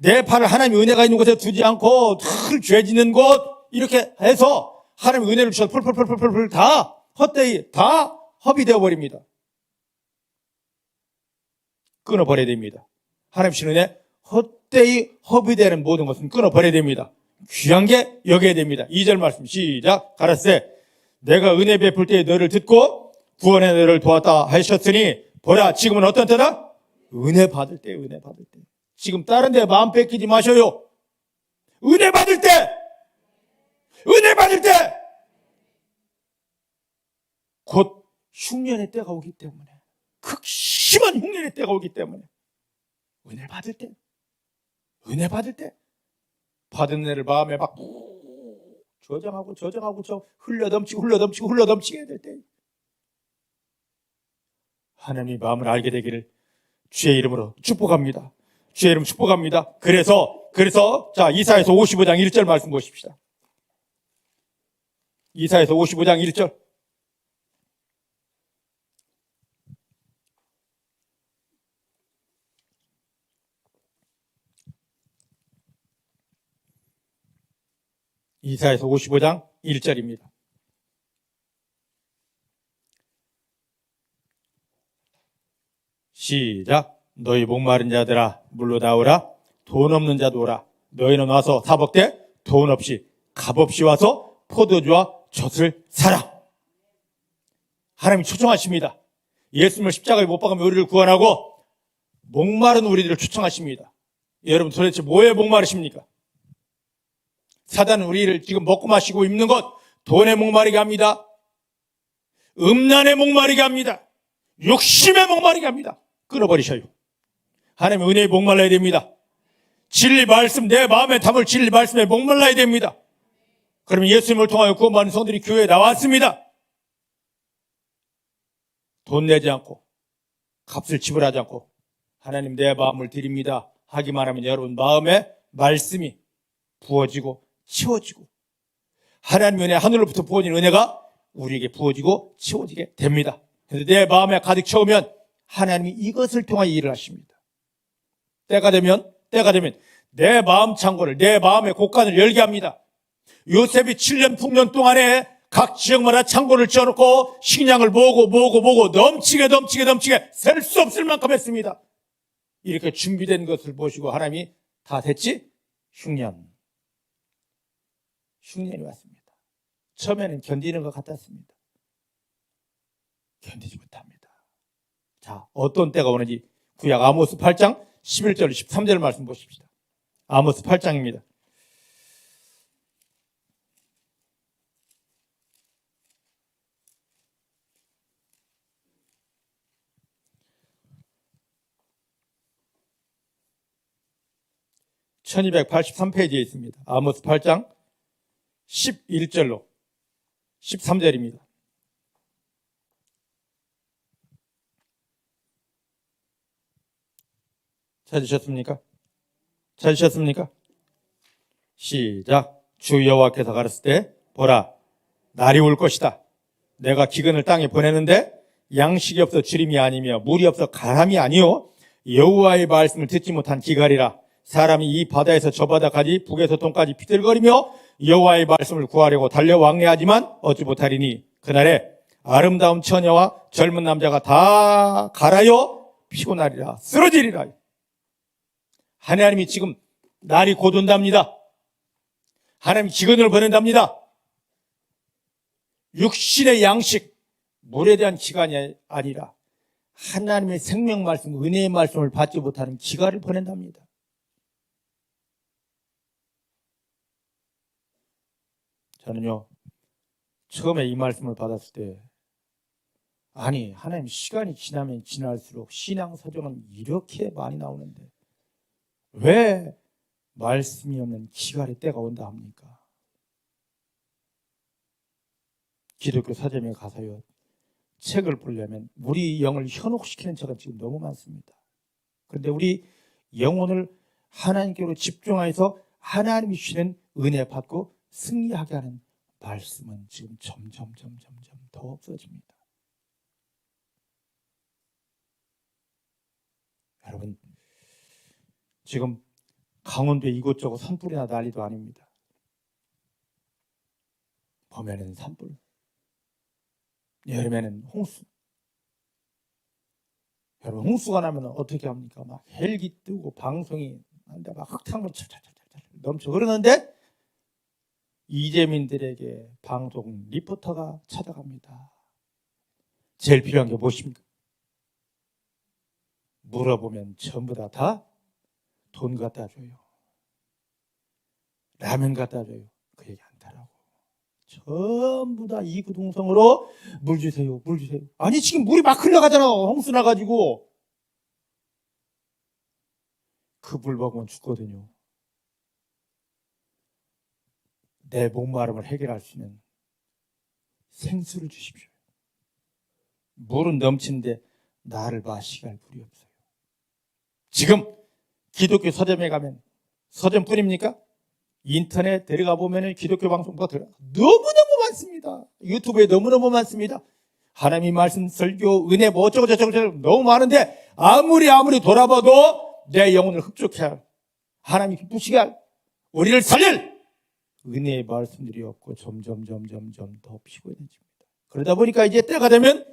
내 팔을 하나님의 은혜가 있는 곳에 두지 않고 늘 죄 짓는 곳 이렇게 해서 하나님의 은혜를 주셔서 풀풀풀풀풀 다 헛되이 다 허비되어 버립니다. 끊어버려야 됩니다. 하나님 주신 은혜 헛되이 허비되는 모든 것은 끊어버려야 됩니다. 귀한 게 여겨야 됩니다. 2절 말씀 시작. 가라사대 내가 은혜 베풀 때에 너를 듣고 구원의 너를 도왔다 하셨으니 보라 지금은 어떤 때다? 은혜 받을 때. 지금 다른 데 마음 뺏기지 마셔요. 은혜 받을 때 곧 흉년의 때가 오기 때문에, 극심한 흉년의 때가 오기 때문에 은혜 받을 때 받은 은혜를 마음에 막 저장하고 흘러넘치게 해야 될 때 하나님의 마음을 알게 되기를 주의 이름으로 축복합니다. 주의 이름 축복합니다. 그래서 자, 이사야서 55장 1절 말씀 보십시다. 이사야서 55장 1절. 이사야서 55장 1절입니다. 시작. 너희 목마른 자들아 물로 나오라. 돈 없는 자도 오라. 너희는 와서 사복되 돈 없이 값없이 와서 포도주와 젖을 사라. 하나님이 초청하십니다. 예수님을 십자가에 못 박으며 우리를 구원하고 목마른 우리들을 초청하십니다. 여러분 도대체 뭐에 목마르십니까? 사단은 우리를 지금 먹고 마시고 입는 것, 돈에 목마르게 합니다. 음란에 목마르게 합니다. 욕심에 목마르게 합니다. 끊어버리셔요. 하나님의 은혜에 목말라야 됩니다. 진리 말씀, 내 마음에 담을 진리 말씀에 목말라야 됩니다. 그러면 예수님을 통하여 구원받은 성들이 교회에 나왔습니다. 돈 내지 않고 값을 지불하지 않고 하나님 내 마음을 드립니다 하기만 하면 여러분 마음에 말씀이 부어지고 채워지고 하나님의 은혜, 하늘로부터 부어진 은혜가 우리에게 부어지고 채워지게 됩니다. 그래서 내 마음에 가득 채우면 하나님이 이것을 통하여 일을 하십니다. 때가 되면 때가 되면 내 마음 창고를, 내 마음의 곳간을 열게 합니다. 요셉이 7년 풍년 동안에 각 지역마다 창고를 지어놓고 식량을 모으고 넘치게 셀 수 없을 만큼 했습니다. 이렇게 준비된 것을 보시고 하나님이 다 됐지? 흉년이 왔습니다. 처음에는 견디는 것 같았습니다. 견디지 못합니다. 자, 어떤 때가 오는지 구약 아모스 8장 11절 13절 말씀 보십시다. 아모스 8장입니다. (1283페이지에) 있습니다. 아모스 8장 11절로 13절입니다. 찾으셨습니까? 시작. 주 여호와께서 가르칠 때 보라, 날이 올 것이다. 내가 기근을 땅에 보내는데 양식이 없어 주림이 아니며 물이 없어 가람이 아니요 여호와의 말씀을 듣지 못한 기갈이라. 사람이 이 바다에서 저 바다까지 북에서 동까지 비틀거리며 여호와의 말씀을 구하려고 달려 왕래하지만 얻지 못하리니 그날에 아름다운 처녀와 젊은 남자가 다 갈아여 피곤하리라, 쓰러지리라. 하나님이 지금 날이 곧 온답니다. 하나님이 기근을 보낸답니다. 육신의 양식, 물에 대한 기간이 아니라 하나님의 생명 말씀, 은혜의 말씀을 받지 못하는 기갈을 보낸답니다. 저는요, 처음에 이 말씀을 받았을 때, 아니, 하나님 시간이 지나면 지날수록 신앙 서적은 이렇게 많이 나오는데 왜 말씀이 없는 기갈의 때가 온다 합니까? 기독교 서점에 가서요, 책을 보려면 우리 영을 현혹시키는 책은 지금 너무 많습니다. 그런데 우리 영혼을 하나님께로 집중해서 하나님이 주시는 은혜 받고 승리하게 하는 말씀은 지금 점점 더 없어집니다. 여러분, 지금 강원도에 이곳저곳 산불이나 난리도 아닙니다. 봄에는 산불, 여름에는 홍수. 여러분, 홍수가 나면 어떻게 합니까? 막 헬기 뜨고 방송이 한데 막 흙탕물 넘쳐 흐르는데 이재민들에게 방송 리포터가 찾아갑니다. 제일 필요한 게 무엇입니까? 물어보면 전부 다 돈 갖다 줘요. 라면 갖다 줘요. 그 얘기 안 타라고. 전부 다 이구동성으로 물 주세요. 아니, 지금 물이 막 흘러가잖아. 홍수 나가지고. 그 물 먹으면 죽거든요. 내 목마름을 해결할 수 있는 생수를 주십시오. 물은 넘치는데 나를 마시게 할 물이 없어요. 지금 기독교 서점에 가면, 서점뿐입니까? 인터넷 들어가 보면 기독교 방송부가 너무너무 많습니다. 유튜브에 너무너무 많습니다. 하나님의 말씀, 설교, 은혜 뭐 어쩌고 너무 많은데 아무리 돌아봐도 내 영혼을 흡족해 할, 하나님이 기쁘시게 할, 우리를 살릴 은혜의 말씀들이 없고 점점 더 피곤해집니다. 그러다 보니까 이제 때가 되면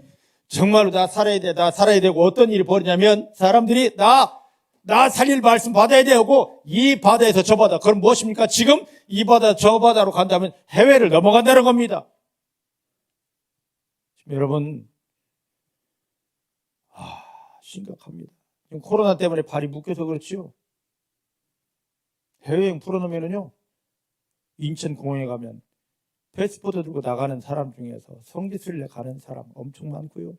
정말로 나 살아야 되고 어떤 일이 벌어지냐면 사람들이 나 살릴 말씀 받아야 되고 이 바다에서 저 바다, 그럼 무엇입니까? 지금 이 바다 저 바다로 간다면 해외를 넘어간다는 겁니다. 여러분, 심각합니다. 지금 코로나 때문에 발이 묶여서 그렇지요. 해외여행 풀어놓으면요, 인천공항에 가면 패스포트 들고 나가는 사람 중에서 성지순례 가는 사람 엄청 많고요.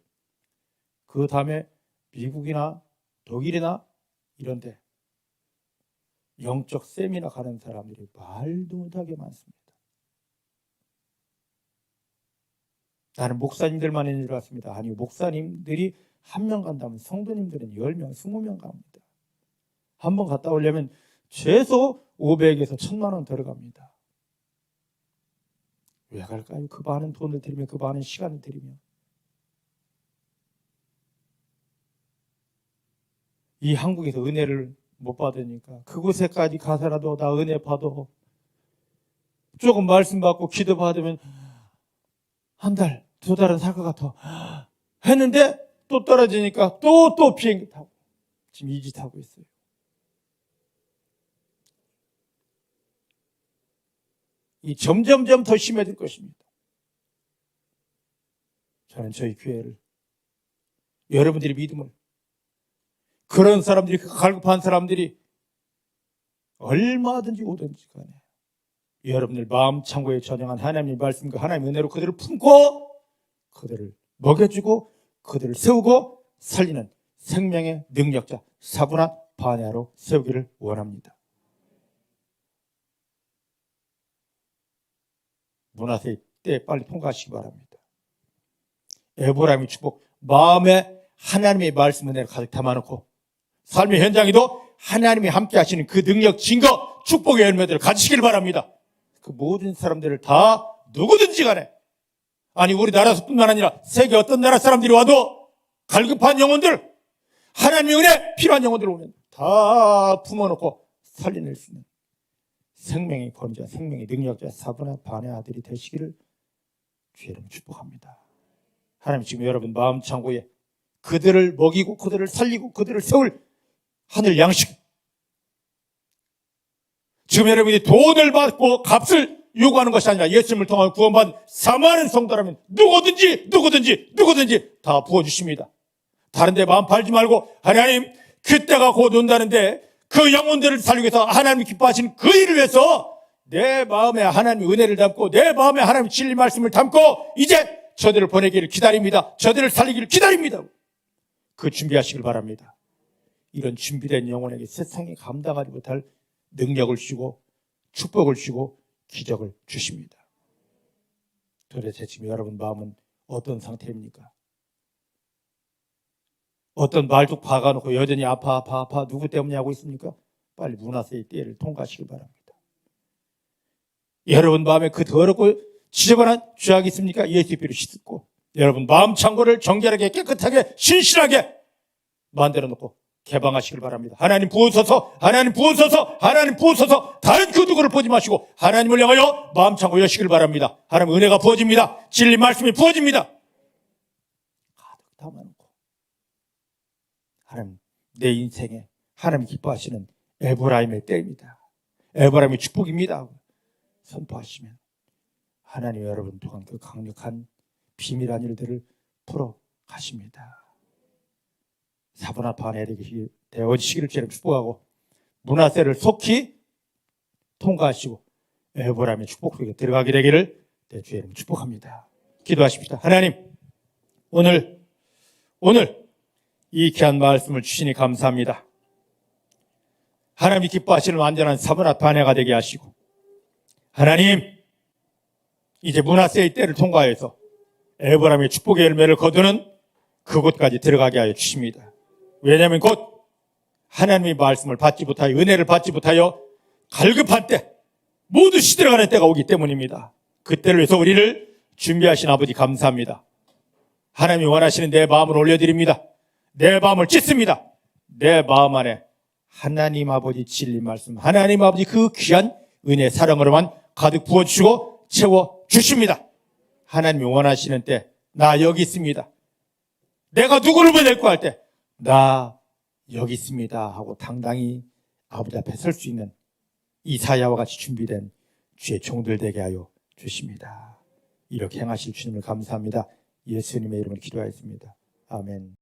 그 다음에 미국이나 독일이나 이런데 영적 세미나 가는 사람들이 말도 못하게 많습니다. 나는 목사님들만 있는 줄 알았습니다. 아니요, 목사님들이 한 명 간다면 성도님들은 10명, 20명 갑니다. 한 번 갔다 오려면 최소 500에서 1000만 원 들어갑니다. 왜 갈까요? 그 많은 돈을 들이며 그 많은 시간을 들이며. 이 한국에서 은혜를 못 받으니까 그곳에까지 가서라도 나 은혜 받아. 조금 말씀 받고 기도 받으면 한 달, 두 달은 살 것 같아 했는데 또 떨어지니까 또 비행기 타고 지금 이 짓 하고 있어요. 이 점점점 더 심해질 것입니다. 저는 저희 교회를, 여러분들의 믿음을, 그런 사람들이, 갈급한 사람들이 얼마든지 오든지 간에 여러분들 마음 창고에 저장한 하나님의 말씀과 하나님의 은혜로 그들을 품고 그들을 먹여주고 그들을 세우고 살리는 생명의 능력자 사분한 바네아로 세우기를 원합니다. 문화세 때 빨리 통과하시기 바랍니다. 에브라임의 축복, 마음에 하나님의 말씀 은혜를 가득 담아놓고 삶의 현장에도 하나님이 함께 하시는 그 능력, 증거, 축복의 열매들을 가지시길 바랍니다. 그 모든 사람들을 다 누구든지 간에, 아니 우리나라뿐만 아니라 세계 어떤 나라 사람들이 와도 갈급한 영혼들, 하나님의 은혜 필요한 영혼들 오면 다 품어놓고 살려낼 수 있는 생명의 권자, 생명의 능력자 사분한 반의 아들이 되시기를 주의 이름으로 축복합니다. 하나님 지금 여러분 마음 창고에 그들을 먹이고 그들을 살리고 그들을 세울 하늘 양식, 지금 여러분이 돈을 받고 값을 요구하는 것이 아니라 예수님을 통한 구원받은 사모하는 성도라면 누구든지 다 부어주십니다. 다른 데 마음 팔지 말고 하나님 그때가 곧 온다는데 그 영혼들을 살리기 위해서 하나님이 기뻐하시는 그 일을 위해서 내 마음에 하나님의 은혜를 담고 내 마음에 하나님의 진리 말씀을 담고 이제 저들을 보내기를 기다립니다. 저들을 살리기를 기다립니다. 그 준비하시길 바랍니다. 이런 준비된 영혼에게 세상이 감당하지 못할 능력을 주시고 축복을 주시고 기적을 주십니다. 도대체 지금 여러분 마음은 어떤 상태입니까? 어떤 말뚝 박아놓고 여전히 아파 누구 때문에 하고 있습니까? 빨리 문화세의 때를 통과하시길 바랍니다. 여러분 마음에 그 더럽고 지저분한 죄악이 있습니까? 예수의 피로 씻고 여러분 마음 창고를 정결하게 깨끗하게 신실하게 만들어 놓고 개방하시길 바랍니다. 하나님 부어서서 다른 그 누구를 보지 마시고 하나님을 향하여 마음 창고 여시길 바랍니다. 하나님 은혜가 부어집니다. 진리 말씀이 부어집니다. 가득 담아놓고 하나님 내 인생에 하나님 기뻐하시는 에브라임의 때입니다. 에브라임의 축복입니다. 선포하시면 하나님 여러분 또한 그 강력한 비밀한 일들을 풀어 가십니다. 사분한 반해력이 되어지시기를 주님 축복하고 문화세를 속히 통과하시고 에브라임의 축복 속에 들어가게 되기를 내 주의 이름 축복합니다. 기도하십시다. 하나님 오늘 이 귀한 말씀을 주시니 감사합니다. 하나님이 기뻐하시는 완전한 사분한 반해가 되게 하시고 하나님 이제 문화세의 때를 통과해서 에브라임의 축복의 열매를 거두는 그곳까지 들어가게 하여 주십니다. 왜냐하면 곧 하나님의 말씀을 받지 못하여 은혜를 받지 못하여 갈급한 때 모두 시들어가는 때가 오기 때문입니다. 그때를 위해서 우리를 준비하신 아버지 감사합니다. 하나님이 원하시는 내 마음을 올려드립니다. 내 마음을 찢습니다. 내 마음 안에 하나님 아버지 진리 말씀, 하나님 아버지 그 귀한 은혜 사랑으로만 가득 부어주시고 채워주십니다. 하나님이 원하시는 때 나 여기 있습니다. 내가 누구를 보낼까 할 때 나 여기 있습니다 하고 당당히 아버지 앞에 설 수 있는 이사야와 같이 준비된 주의 종들 되게 하여 주십니다. 이렇게 행하실 주님을 감사합니다. 예수님의 이름으로 기도하였습니다. 아멘.